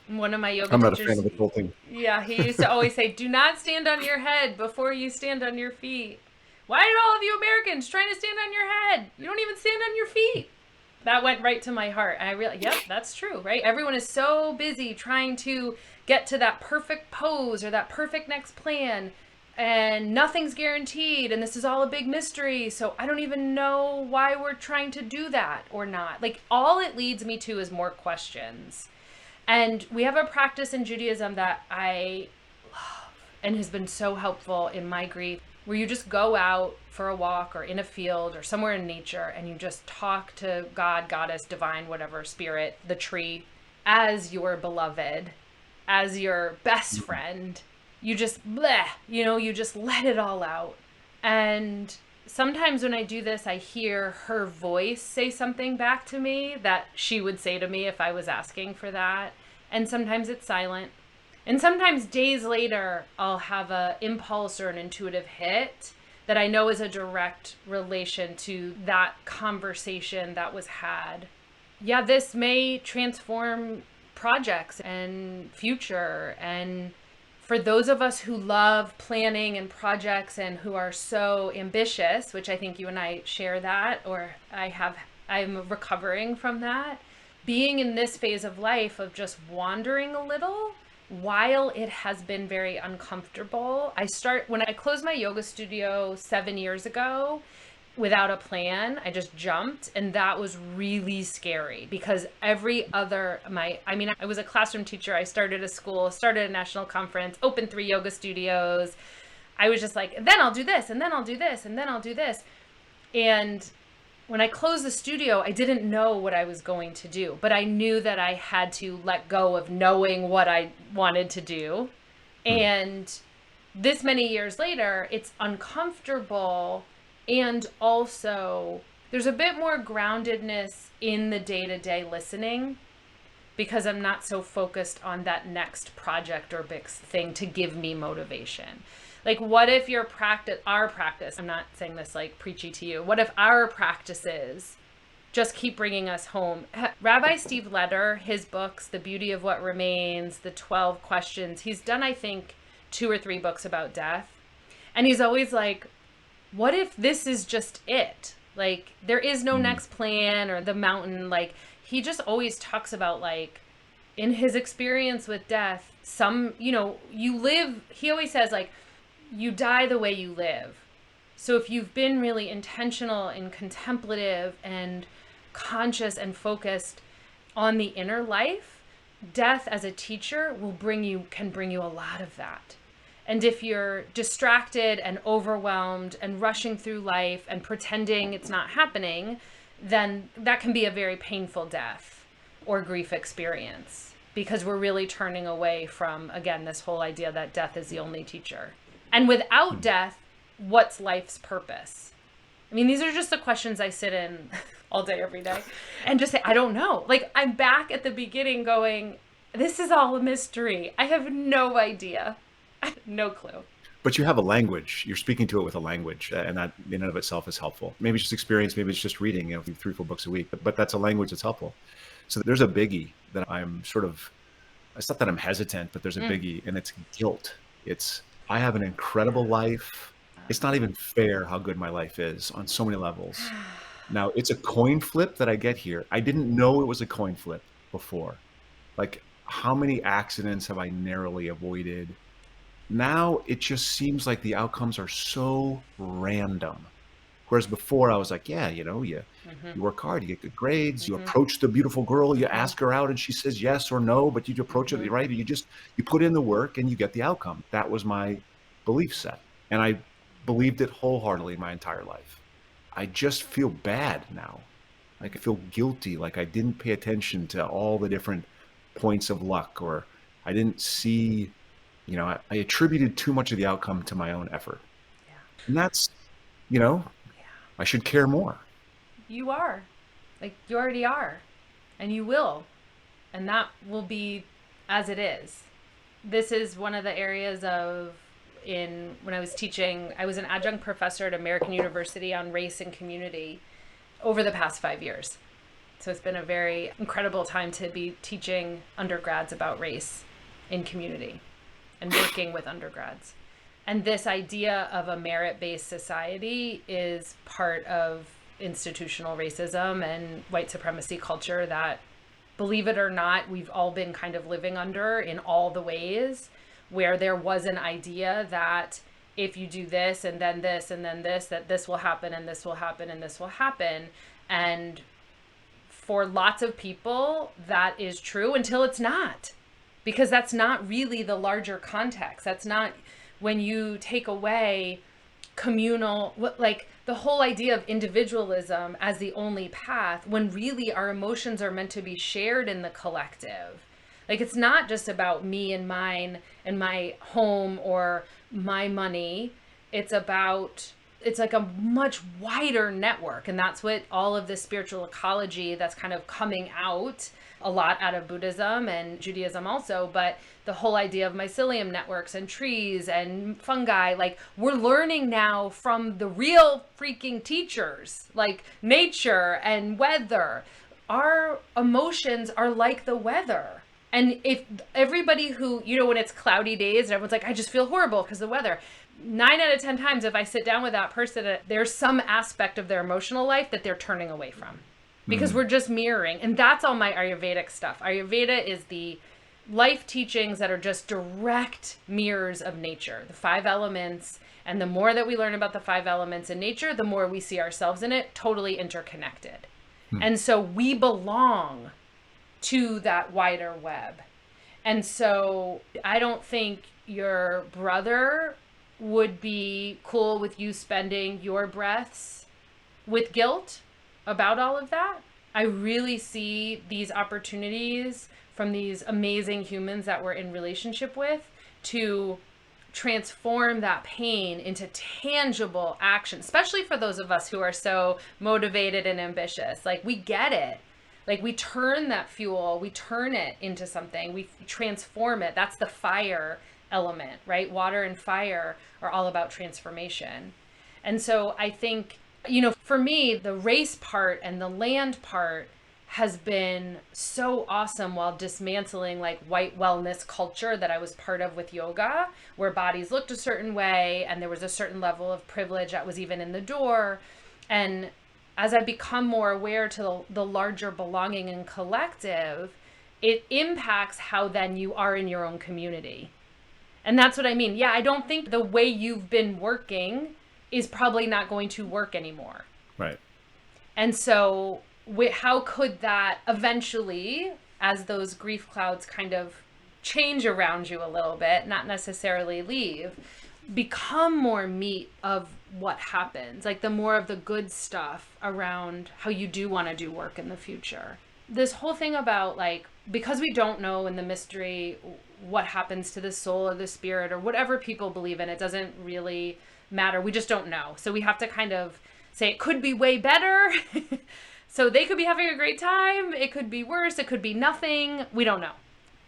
Speaker 2: One of my yoga
Speaker 1: teachers, I'm not
Speaker 2: teachers,
Speaker 1: a fan of the whole thing.
Speaker 2: Yeah, he used to always say, do not stand on your head before you stand on your feet. Why are all of you Americans trying to stand on your head? You don't even stand on your feet. That went right to my heart. I realized, yep, that's true, right? Everyone is so busy trying to get to that perfect pose or that perfect next plan, and nothing's guaranteed, and this is all a big mystery. So I don't even know why we're trying to do that or not. Like, all it leads me to is more questions. And we have a practice in Judaism that I love and has been so helpful in my grief, where you just go out for a walk or in a field or somewhere in nature and you just talk to God, goddess, divine, whatever, spirit, the tree, as your beloved, as your best friend. You just bleh, you just let it all out. And sometimes when I do this, I hear her voice say something back to me that she would say to me if I was asking for that. And sometimes it's silent. And sometimes days later, I'll have a impulse or an intuitive hit that I know is a direct relation to that conversation that was had. Yeah, this may transform projects and future. And for those of us who love planning and projects and who are so ambitious, which I think you and I share that, or I'm recovering from that, being in this phase of life of just wandering a little, while it has been very uncomfortable. When I closed my yoga studio 7 years ago without a plan, I just jumped, and that was really scary because I was a classroom teacher. I started a school, started a national conference, opened 3 yoga studios. I was just like, then I'll do this, and then I'll do this, and then I'll do this. And when I closed the studio, I didn't know what I was going to do, but I knew that I had to let go of knowing what I wanted to do. And this many years later, it's uncomfortable. And also, there's a bit more groundedness in the day-to-day listening because I'm not so focused on that next project or big thing to give me motivation. Like, what if our practice, I'm not saying this like preachy to you, what if our practices just keep bringing us home? Rabbi Steve Leder, his books, The Beauty of What Remains, The 12 Questions, he's done, I think, 2 or 3 books about death. And he's always like, what if this is just it? Like, there is no next plan or the mountain. Like, he just always talks about, like, in his experience with death, you live, he always says, like, you die the way you live. So if you've been really intentional and contemplative and conscious and focused on the inner life, death as a teacher can bring you a lot of that. And if you're distracted and overwhelmed and rushing through life and pretending it's not happening, then that can be a very painful death or grief experience, because we're really turning away from, again, this whole idea that death is the only teacher. And without death, what's life's purpose? I mean, these are just the questions I sit in all day, every day, and just say, I don't know. Like, I'm back at the beginning going, this is all a mystery. I have no idea. I have no clue.
Speaker 1: But you have a language. You're speaking to it with a language, and that in and of itself is helpful. Maybe it's just experience. Maybe it's just reading, 3, 4 books a week. But that's a language that's helpful. So there's a biggie that it's not that I'm hesitant, but there's a biggie, and it's guilt. I have an incredible life. It's not even fair how good my life is on so many levels. Now, it's a coin flip that I get here. I didn't know it was a coin flip before. Like, how many accidents have I narrowly avoided? Now, it just seems like the outcomes are so random. Whereas before I was like, yeah, you work hard, you get good grades, you approach the beautiful girl, you ask her out and she says yes or no, but you approach it, right? You put in the work and you get the outcome. That was my belief set. And I believed it wholeheartedly my entire life. I just feel bad now. Like, I feel guilty. Like, I didn't pay attention to all the different points of luck, or I didn't see, I attributed too much of the outcome to my own effort.
Speaker 2: Yeah.
Speaker 1: And that's, I should care more.
Speaker 2: You are. Like, you already are. And you will. And that will be as it is. This is one of the areas when I was teaching, I was an adjunct professor at American University on race and community over the past 5 years. So it's been a very incredible time to be teaching undergrads about race in community and working with undergrads. And this idea of a merit-based society is part of institutional racism and white supremacy culture that, believe it or not, we've all been kind of living under in all the ways, where there was an idea that if you do this and then this and then this, that this will happen and this will happen and this will happen. And for lots of people, that is true until it's not, because that's not really the larger context. That's not, when you take away communal, like the whole idea of individualism as the only path, when really our emotions are meant to be shared in the collective. Like, it's not just about me and mine and my home or my money. It's like a much wider network. And that's what all of this spiritual ecology that's kind of coming out a lot out of Buddhism and Judaism also, but the whole idea of mycelium networks and trees and fungi, like, we're learning now from the real freaking teachers, like nature and weather. Our emotions are like the weather. And if everybody who, when it's cloudy days and everyone's like, I just feel horrible because of the weather, 9 out of 10 times, if I sit down with that person, there's some aspect of their emotional life that they're turning away from, because we're just mirroring. And that's all my Ayurvedic stuff. Ayurveda is the life teachings that are just direct mirrors of nature, the 5 elements. And the more that we learn about the 5 elements in nature, the more we see ourselves in it, totally interconnected. And so we belong to that wider web. And so I don't think your brother would be cool with you spending your breaths with guilt about all of that. I really see these opportunities from these amazing humans that we're in relationship with to transform that pain into tangible action, especially for those of us who are so motivated and ambitious. Like, we get it. Like, we turn that fuel, we turn it into something, we transform it. That's the fire element, right? Water and fire are all about transformation. And so I think, for me, the race part and the land part has been so awesome while dismantling like white wellness culture that I was part of with yoga, where bodies looked a certain way and there was a certain level of privilege that was even in the door. And as I become more aware to the larger belonging and collective, it impacts how then you are in your own community. And that's what I mean. Yeah, I don't think the way you've been working is probably not going to work anymore.
Speaker 1: Right.
Speaker 2: And so how could that eventually, as those grief clouds kind of change around you a little bit, not necessarily leave, become more meat of what happens, like the more of the good stuff around how you do want to do work in the future. This whole thing about, like, because we don't know in the mystery what happens to the soul or the spirit or whatever people believe in, it doesn't really matter. We just don't know. So we have to kind of say it could be way better. So they could be having a great time. It could be worse. It could be nothing. We don't know.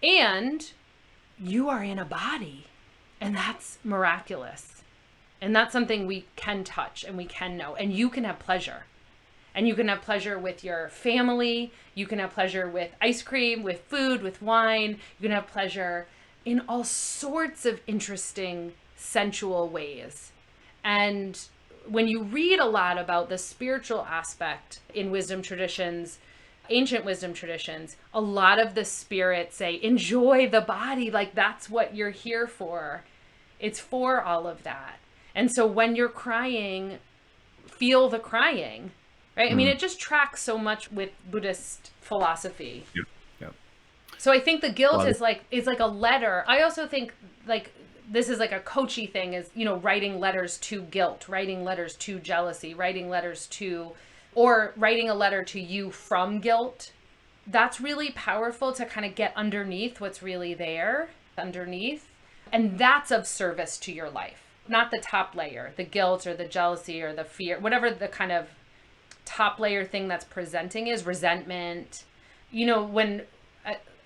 Speaker 2: And you are in a body, and that's miraculous. And that's something we can touch and we can know. And you can have pleasure. And you can have pleasure with your family. You can have pleasure with ice cream, with food, with wine. You can have pleasure in all sorts of interesting, sensual ways. And when you read a lot about the spiritual aspect in wisdom traditions, ancient wisdom traditions, a lot of the spirits say, enjoy the body. Like, that's what you're here for. It's for all of that. And so when you're crying, feel the crying, right? I mean, it just tracks so much with Buddhist philosophy.
Speaker 1: Yeah. Yeah.
Speaker 2: So I think the guilt is like a letter. I also think, like, this is like a coachy thing, is, writing letters to guilt, writing letters to jealousy, writing letters to, or writing a letter to you from guilt. That's really powerful to kind of get underneath what's really there underneath. And that's of service to your life, not the top layer, the guilt or the jealousy or the fear, whatever the kind of top layer thing that's presenting is, resentment. When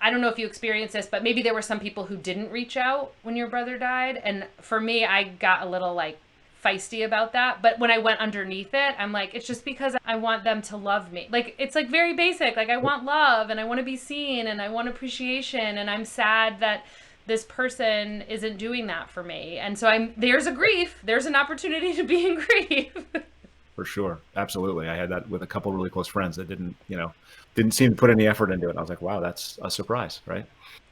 Speaker 2: I don't know if you experienced this, but maybe there were some people who didn't reach out when your brother died. And for me, I got a little like feisty about that. But when I went underneath it, I'm like, it's just because I want them to love me. Like, it's like very basic. Like, I want love and I want to be seen and I want appreciation. And I'm sad that this person isn't doing that for me. And so there's a grief. There's an opportunity to be in grief.
Speaker 1: for sure. Absolutely. I had that with a couple of really close friends that didn't seem to put any effort into it. I was like, wow, that's a surprise, right?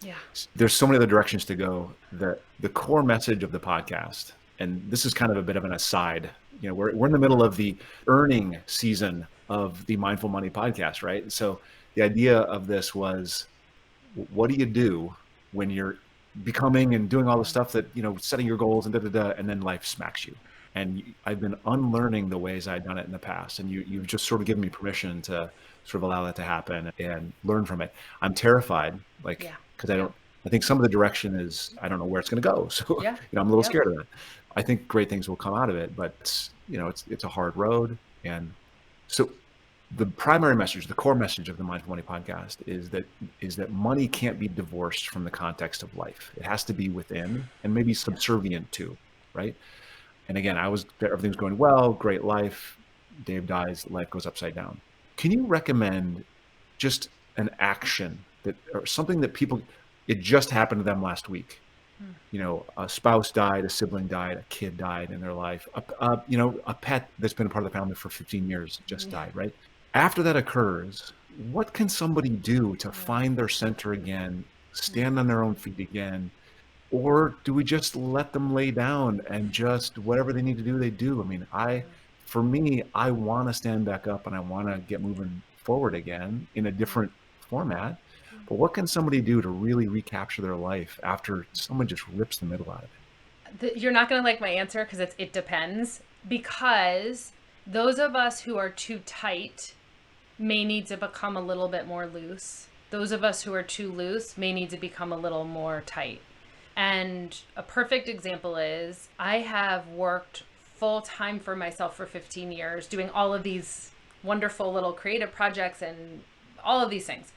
Speaker 2: Yeah.
Speaker 1: There's so many other directions to go. The core message of the podcast, and this is kind of a bit of an aside, we're in the middle of the earning season of the Mindful Money podcast, right? So the idea of this was, what do you do when you're becoming and doing all the stuff that, setting your goals and and then life smacks you. And I've been unlearning the ways I'd done it in the past. And you've just sort of given me permission to sort of allow that to happen and learn from it. I'm terrified, like,
Speaker 2: Yeah.
Speaker 1: because I think some of the direction is, I don't know where it's going to go. So,
Speaker 2: Yeah.
Speaker 1: I'm a little
Speaker 2: Yep.
Speaker 1: scared of that. I think great things will come out of it, but it's a hard road. And so the primary message, the core message of the Mindful Money podcast is that money can't be divorced from the context of life. It has to be within and maybe subservient to, right? And again, everything's going well, great life. Dave dies, life goes upside down. Can you recommend just an action or something that it just happened to them last week? A spouse died, a sibling died, a kid died in their life, a pet that's been a part of the family for 15 years just died, right? After that occurs, what can somebody do to find their center again, stand on their own feet again? Or do we just let them lay down and just whatever they need to do, they do? I mean, for me, I want to stand back up and I want to get moving forward again in a different format. But what can somebody do to really recapture their life after someone just rips the middle out of it?
Speaker 2: You're not going to like my answer because it depends. Because those of us who are too tight may need to become a little bit more loose. Those of us who are too loose may need to become a little more tight. And a perfect example is I have worked full time for myself for 15 years, doing all of these wonderful little creative projects and all of these things.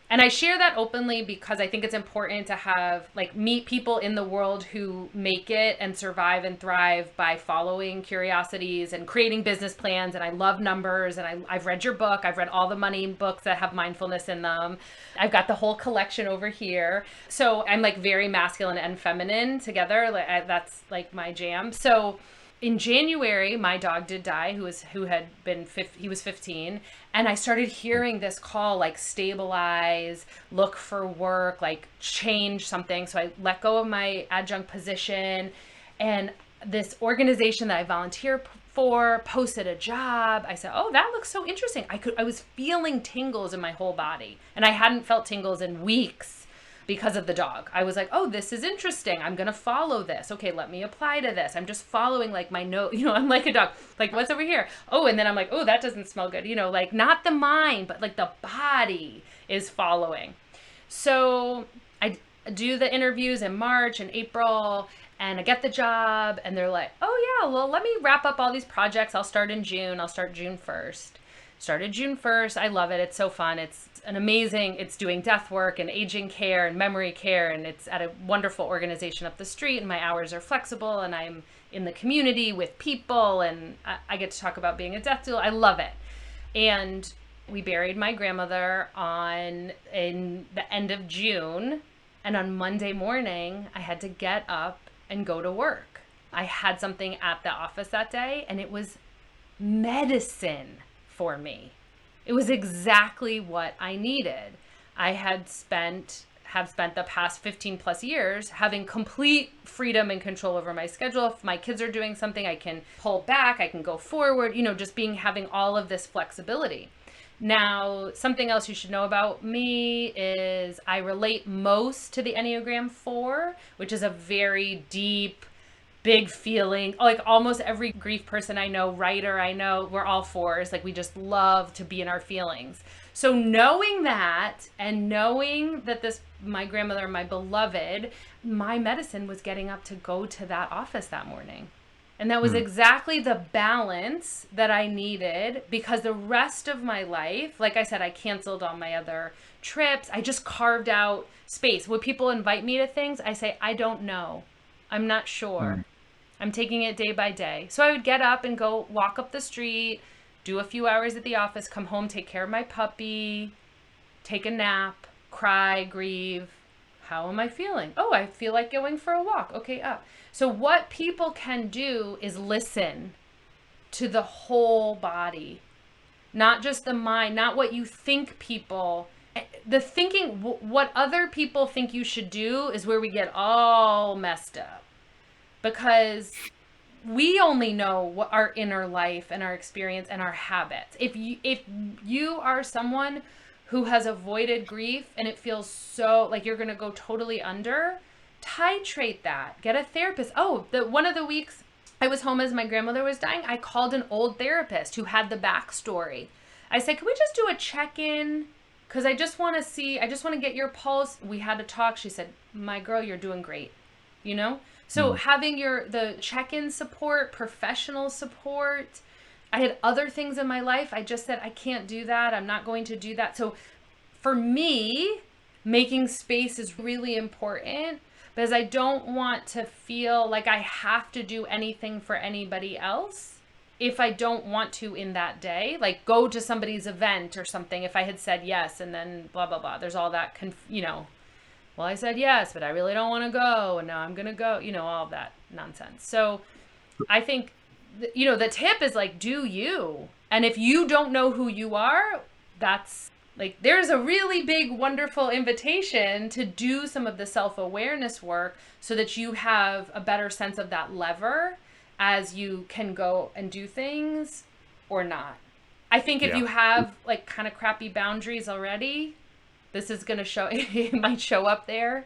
Speaker 2: And I share that openly because I think it's important to meet people in the world who make it and survive and thrive by following curiosities and creating business plans. And I love numbers. And I've read your book. I've read all the money books that have mindfulness in them. I've got the whole collection over here. So I'm very masculine and feminine together. That's my jam. So in January, my dog did die, he was 15. And I started hearing this call, stabilize, look for work, change something. So I let go of my adjunct position, and this organization that I volunteer for posted a job. I said, oh, that looks so interesting. I was feeling tingles in my whole body, and I hadn't felt tingles in weeks because of the dog. I was like, oh, this is interesting. I'm going to follow this. Okay, let me apply to this. I'm just following my note. I'm like a dog. What's over here? Oh, and then I'm like, oh, that doesn't smell good. Not the mind, but the body is following. So I do the interviews in March and April, and I get the job, and they're like, oh yeah, well, let me wrap up all these projects. I'll start in June. I'll start June 1st. Started June 1st. I love it. It's so fun. It's doing death work and aging care and memory care. And it's at a wonderful organization up the street, and my hours are flexible, and I'm in the community with people, and I get to talk about being a death doula. I love it. And we buried my grandmother in the end of June. And on Monday morning, I had to get up and go to work. I had something at the office that day, and it was medicine for me. It was exactly what I needed. I have spent the past 15 plus years having complete freedom and control over my schedule. If my kids are doing something, I can pull back, I can go forward, just having all of this flexibility. Now, something else you should know about me is I relate most to the Enneagram 4, which is a very deep, big feeling. Almost every grief person I know, writer I know, we're all 4s. We just love to be in our feelings. So knowing that, and knowing that my grandmother, my beloved, my medicine was getting up to go to that office that morning. And that was exactly the balance that I needed, because the rest of my life, like I said, I canceled all my other trips. I just carved out space. When people invite me to things, I say, I don't know. I'm not sure. I'm taking it day by day. So I would get up and go walk up the street, do a few hours at the office, come home, take care of my puppy, take a nap, cry, grieve. How am I feeling? Oh, I feel like going for a walk. Okay, up. So what people can do is listen to the whole body, not just the mind, not what you think people, the thinking, what other people think you should do is where we get all messed up, because we only know what our inner life and our experience and our habits. If you are someone who has avoided grief and it feels so like you're going to go totally under, titrate that. Get a therapist. Oh, one of the weeks I was home as my grandmother was dying, I called an old therapist who had the backstory. I said, "Can we just do a check-in? Because I just want to get your pulse." We had a talk. She said, "My girl, you're doing great." You know? So having the check-in support, professional support. I had other things in my life. I just said, I can't do that. I'm not going to do that. So for me, making space is really important, because I don't want to feel like I have to do anything for anybody else if I don't want to in that day. Like go to somebody's event or something. If I had said yes and then blah, blah, blah. There's all that, well, I said yes, but I really don't want to go, and now I'm going to go, all of that nonsense. So I think, the tip is like, do you? And if you don't know who you are, that's like, there's a really big, wonderful invitation to do some of the self-awareness work so that you have a better sense of that lever as you can go and do things or not. I think if you have like kind of crappy boundaries already, this is going to show, it might show up there.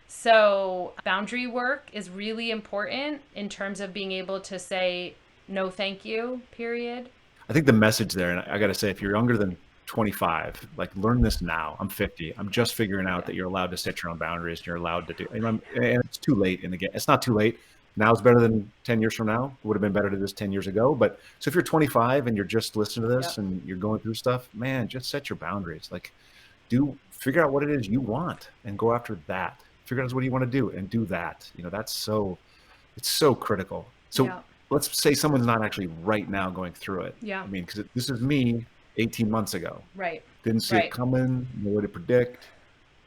Speaker 2: So boundary work is really important in terms of being able to say, no, thank you, period.
Speaker 1: I think the message there, and I got to say, if you're younger than 25, like learn this now. I'm 50. I'm just figuring out that you're allowed to set your own boundaries and you're allowed to do, and it's too late in the game. It's not too late. Now it's better than 10 years from now. It would have been better to this 10 years ago. But so if you're 25 and you're just listening to this and you're going through stuff, man, just set your boundaries. Like figure out what it is you want and go after that. Figure out what you want to do and do that. It's so critical. So let's say someone's not actually right now going through it.
Speaker 2: Yeah.
Speaker 1: I mean, because this is me 18 months ago.
Speaker 2: Right.
Speaker 1: Didn't see it coming, no way to predict.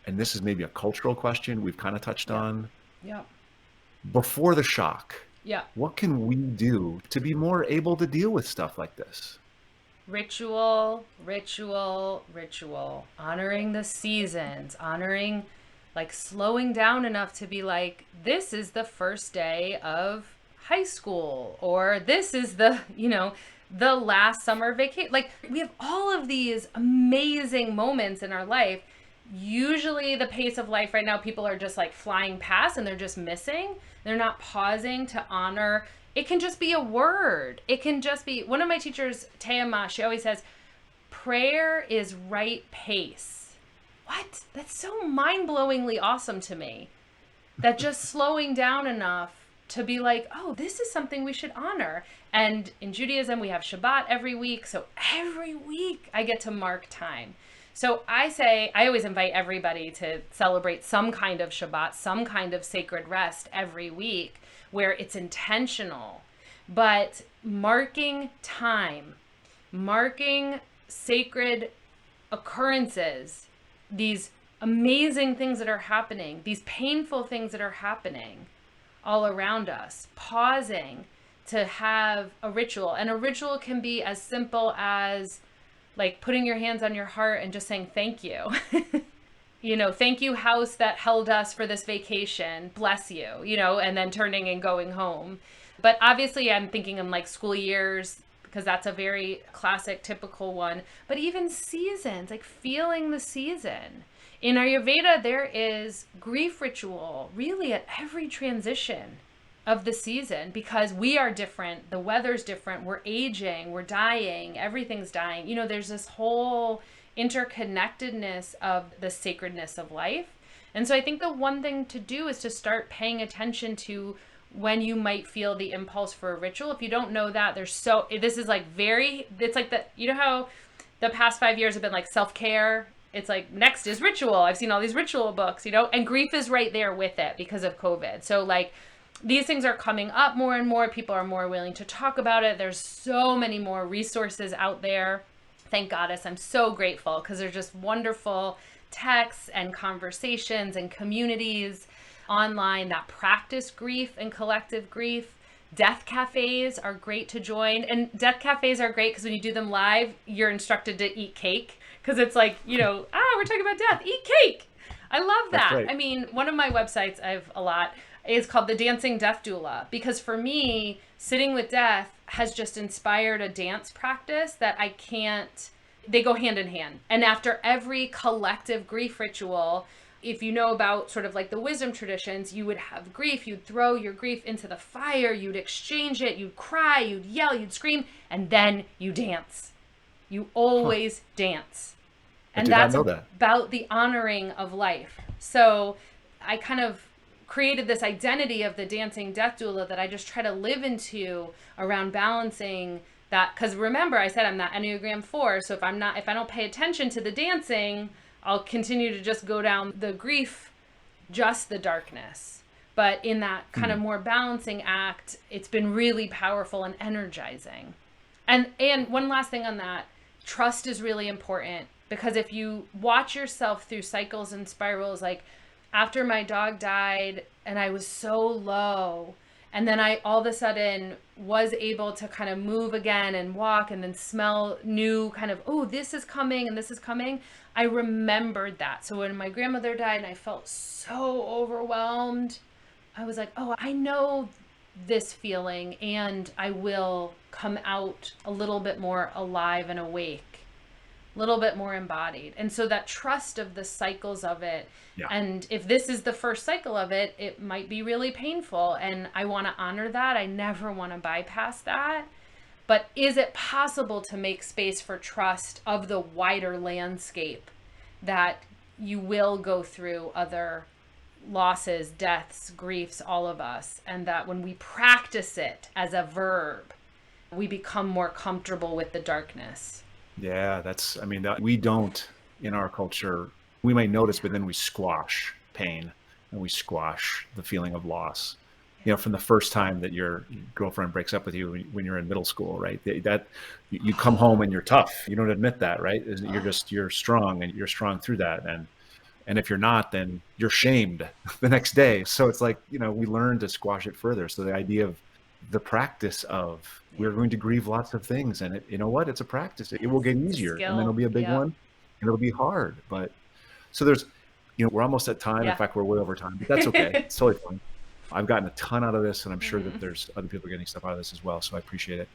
Speaker 1: And this is maybe a cultural question we've kind of touched on.
Speaker 2: Yeah.
Speaker 1: Before the shock.
Speaker 2: Yeah.
Speaker 1: What can we do to be more able to deal with stuff like this?
Speaker 2: Ritual, ritual, ritual. Honoring the seasons, honoring, like slowing down enough to be like, this is the first day of high school, or this is the last summer vacation. Like we have all of these amazing moments in our life. Usually the pace of life right now, people are just like flying past and they're just missing. They're not pausing to honor. It can just be a word. It can just be, one of my teachers, Tayama, she always says, prayer is right pace. What? That's so mind-blowingly awesome to me. That just slowing down enough to be like, oh, this is something we should honor. And in Judaism, we have Shabbat every week. So every week I get to mark time. So I always invite everybody to celebrate some kind of Shabbat, some kind of sacred rest every week where it's intentional. But marking time, marking sacred occurrences, these amazing things that are happening, these painful things that are happening all around us, pausing to have a ritual. And a ritual can be as simple as like putting your hands on your heart and just saying, thank you. Thank you, house that held us for this vacation. Bless you, and then turning and going home. But obviously I'm thinking in like school years, because that's a very classic, typical one. But even seasons, like feeling the season. In Ayurveda, there is grief ritual really at every transition of the season, because we are different, the weather's different, we're aging, we're dying, everything's dying. There's this whole interconnectedness of the sacredness of life. And so I think the one thing to do is to start paying attention to when you might feel the impulse for a ritual. If you don't know that, this is like it's like how the past 5 years have been like self-care. It's like next is ritual. I've seen all these ritual books, and grief is right there with it because of COVID. So like, these things are coming up more and more. People are more willing to talk about it. There's so many more resources out there. Thank Goddess. I'm so grateful because there's just wonderful texts and conversations and communities online that practice grief and collective grief Death cafes are great to join. And death cafes are great because when you do them live, you're instructed to eat cake. Because it's like, we're talking about death, eat cake. I love
Speaker 1: That's
Speaker 2: that.
Speaker 1: great.
Speaker 2: I mean, one of my websites, I have a lot, is called the Dancing Death Doula. Because for me, sitting with death has just inspired a dance practice that I can't, they go hand in hand. And after every collective grief ritual, if you know about sort of like the wisdom traditions, you would have grief, you'd throw your grief into the fire, you'd exchange it, you'd cry, you'd yell, you'd scream, and then you dance. You
Speaker 1: Huh.
Speaker 2: always dance.
Speaker 1: I
Speaker 2: And
Speaker 1: did not
Speaker 2: that's
Speaker 1: know that.
Speaker 2: about the honoring of life. So I kind of created this identity of the dancing death doula that I just try to live into around balancing that. Because remember, I said I'm not Enneagram 4. So if I don't pay attention to the dancing, I'll continue to just go down the grief, just the darkness. But in that kind of more balancing act, it's been really powerful and energizing. And one last thing on that, trust is really important because if you watch yourself through cycles and spirals, like after my dog died and I was so low, and then I all of a sudden was able to kind of move again and walk and then smell new kind of, oh, this is coming and this is coming. I remembered that. So when my grandmother died and I felt so overwhelmed, I was like, oh, I know this feeling and I will come out a little bit more alive and awake, a little bit more embodied. And so that trust of the cycles of it.
Speaker 1: Yeah.
Speaker 2: And if this is the first cycle of it, it might be really painful. And I want to honor that. I never want to bypass that. But is it possible to make space for trust of the wider landscape that you will go through other losses, deaths, griefs, all of us, and that when we practice it as a verb, we become more comfortable with the darkness?
Speaker 1: Yeah, we don't in our culture, we may notice, but then we squash pain and we squash the feeling of loss. From the first time that your girlfriend breaks up with you when you're in middle school, right? That you come home and you're tough. You don't admit that, right? You're strong and you're strong through that. And if you're not, then you're shamed the next day. So it's like, we learn to squash it further. So the idea of the practice of we're going to grieve lots of things, and you know what? It's a practice. It will get
Speaker 2: It's a
Speaker 1: easier, and then it'll
Speaker 2: skill.
Speaker 1: be a big
Speaker 2: Yep.
Speaker 1: one, and it'll be hard. But so there's, we're almost at time. In
Speaker 2: Yeah.
Speaker 1: fact, we're way over time, but that's okay. It's totally fine. I've gotten a ton out of this, and I'm sure that
Speaker 2: Mm.
Speaker 1: there's other people getting stuff out of this as well. So I appreciate it.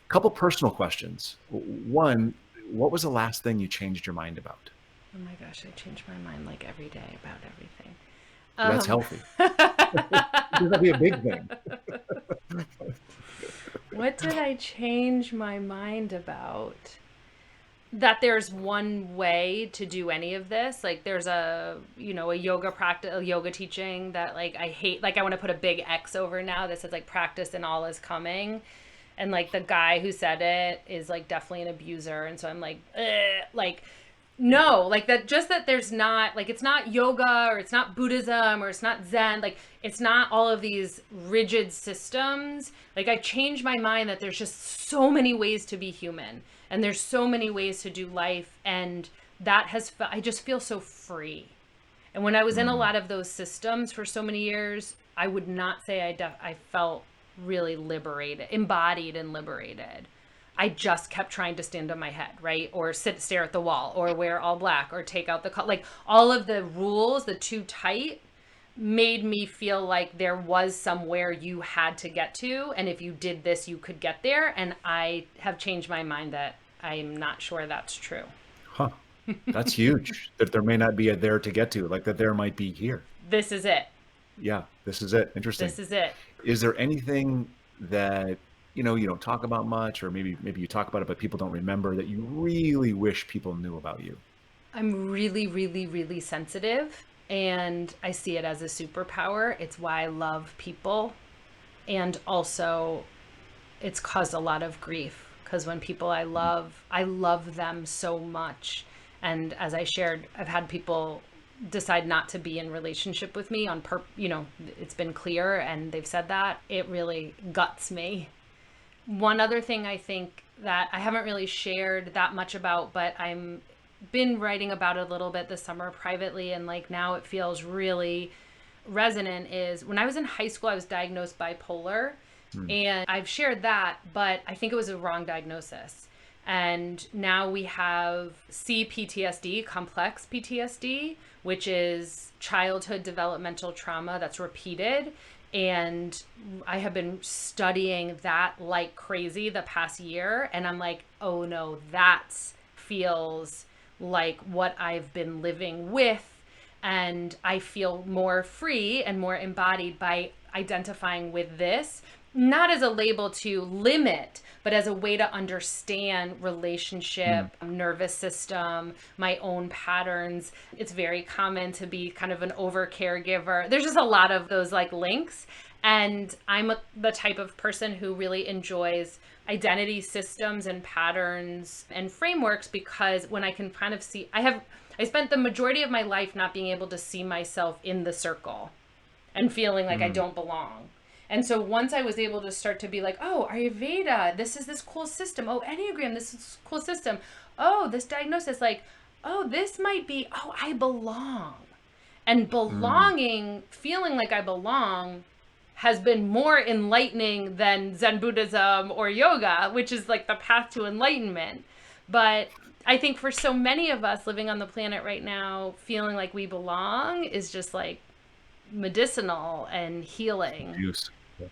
Speaker 1: A couple personal questions. One, what was the last thing you changed your mind about?
Speaker 2: Oh my gosh, I change my mind like every day about everything.
Speaker 1: That's
Speaker 2: Um,
Speaker 1: healthy. That'll be a big thing.
Speaker 2: what did I change my mind about? That there's one way to do any of this. Like there's a yoga practice, a yoga teaching that like I hate. Like I want to put a big X over now that says like practice and all is coming. And like the guy who said it is like definitely an abuser. And so I'm like, ugh, like, no, like that, just that there's not, like, it's not yoga or it's not Buddhism or it's not Zen. Like, it's not all of these rigid systems. Like, I changed my mind that there's just so many ways to be human and there's so many ways to do life. And that I just feel so free. And when I was in a
Speaker 1: Mm.
Speaker 2: lot of those systems for so many years, I would not say I felt really liberated, embodied and liberated. I just kept trying to stand on my head, right? Or stare at the wall, or wear all black, or take out like all of the rules, the too tight, made me feel like there was somewhere you had to get to. And if you did this, you could get there. And I have changed my mind that I'm not sure that's true.
Speaker 1: Huh. That's huge. That there may not be a there to get to, like that there might be here.
Speaker 2: This is it.
Speaker 1: Yeah, this is it. Interesting.
Speaker 2: This is it.
Speaker 1: Is there anything that you don't talk about much, or maybe you talk about it but people don't remember, that you really wish people knew about you?
Speaker 2: I'm really, really, really sensitive, and I see it as a superpower. It's why I love people. And also, it's caused a lot of grief because when people I love them so much. And as I shared, I've had people decide not to be in relationship with me it's been clear and they've said that. It really guts me. One other thing I think that I haven't really shared that much about, but I'm been writing about it a little bit this summer privately, and like now it feels really resonant, is when I was in high school, I was diagnosed bipolar.
Speaker 1: Hmm.
Speaker 2: And I've shared that, but I think it was a wrong diagnosis. And now we have CPTSD, complex PTSD, which is childhood developmental trauma that's repeated. And I have been studying that like crazy the past year. And I'm like, oh no, that feels like what I've been living with. And I feel more free and more embodied by identifying with this, not as a label to limit, but as a way to understand
Speaker 1: Hmm.
Speaker 2: relationship, nervous system, my own patterns. It's very common to be kind of an over caregiver. There's just a lot of those like links. And the type of person who really enjoys identity systems and patterns and frameworks, because when I can kind of see, I spent the majority of my life not being able to see myself in the circle and feeling like I
Speaker 1: Hmm.
Speaker 2: don't belong. And so once I was able to start to be like, oh, Ayurveda, this is this cool system. Oh, Enneagram, this is cool system. Oh, this diagnosis, like, oh, this might be, oh, I belong. And
Speaker 1: Hmm.
Speaker 2: belonging, feeling like I belong, has been more enlightening than Zen Buddhism or yoga, which is like the path to enlightenment. But I think for so many of us living on the planet right now, feeling like we belong is just like medicinal and healing.
Speaker 1: Juice. Yeah.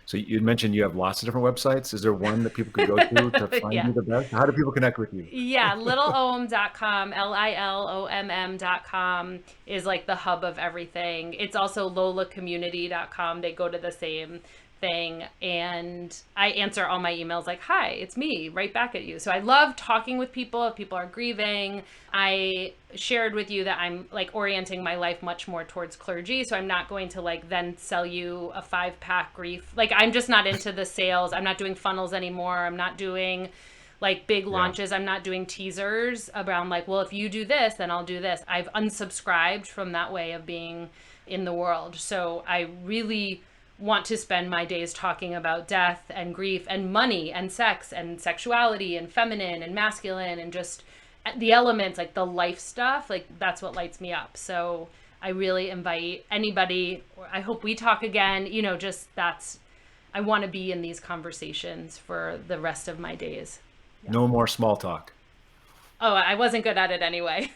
Speaker 1: So you mentioned you have lots of different websites. Is there one that people could go to find
Speaker 2: Yeah.
Speaker 1: you the best? How do people connect with you?
Speaker 2: Yeah, littleom.com, lilomm.com is like the hub of everything. It's also lolacommunity.com. They go to the same thing. And I answer all my emails like, hi, it's me, right back at you. So I love talking with people if people are grieving. I shared with you that I'm like orienting my life much more towards clergy. So I'm not going to like then sell you a 5-pack grief. Like I'm just not into the sales. I'm not doing funnels anymore. I'm not doing like big
Speaker 1: Yeah.
Speaker 2: launches. I'm not doing teasers around like, well, if you do this, then I'll do this. I've unsubscribed from that way of being in the world. So I really want to spend my days talking about death and grief and money and sex and sexuality and feminine and masculine and just the elements, like the life stuff. Like that's what lights me up. So I really invite anybody. I hope we talk again. Just I want to be in these conversations for the rest of my days. Yeah.
Speaker 1: No more small talk.
Speaker 2: Oh, I wasn't good at it anyway.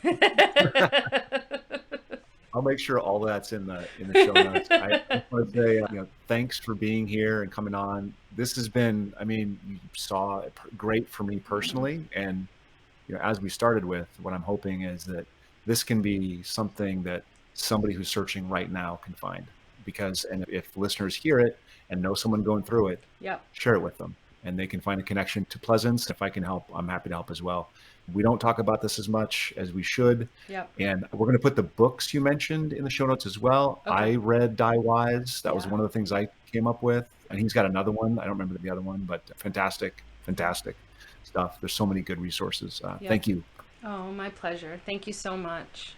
Speaker 1: I'll make sure all that's in the show notes. I just want to say, thanks for being here and coming on. This has been, I mean, you saw it great for me personally, and as we started with, what I'm hoping is that this can be something that somebody who's searching right now can find. Because, and if listeners hear it and know someone going through it,
Speaker 2: Yep.
Speaker 1: share it with them and they can find a connection to Pleasance. If I can help, I'm happy to help as well. We don't talk about this as much as we should.
Speaker 2: Yep.
Speaker 1: And we're going to put the books you mentioned in the show notes as well.
Speaker 2: Okay.
Speaker 1: I read Die Wise. That was
Speaker 2: Yeah.
Speaker 1: one of the things I came up with. And he's got another one. I don't remember the other one, but fantastic,
Speaker 2: Yeah.
Speaker 1: fantastic stuff. There's so many good resources.
Speaker 2: Yep.
Speaker 1: Thank you.
Speaker 2: Oh, my pleasure. Thank you so much.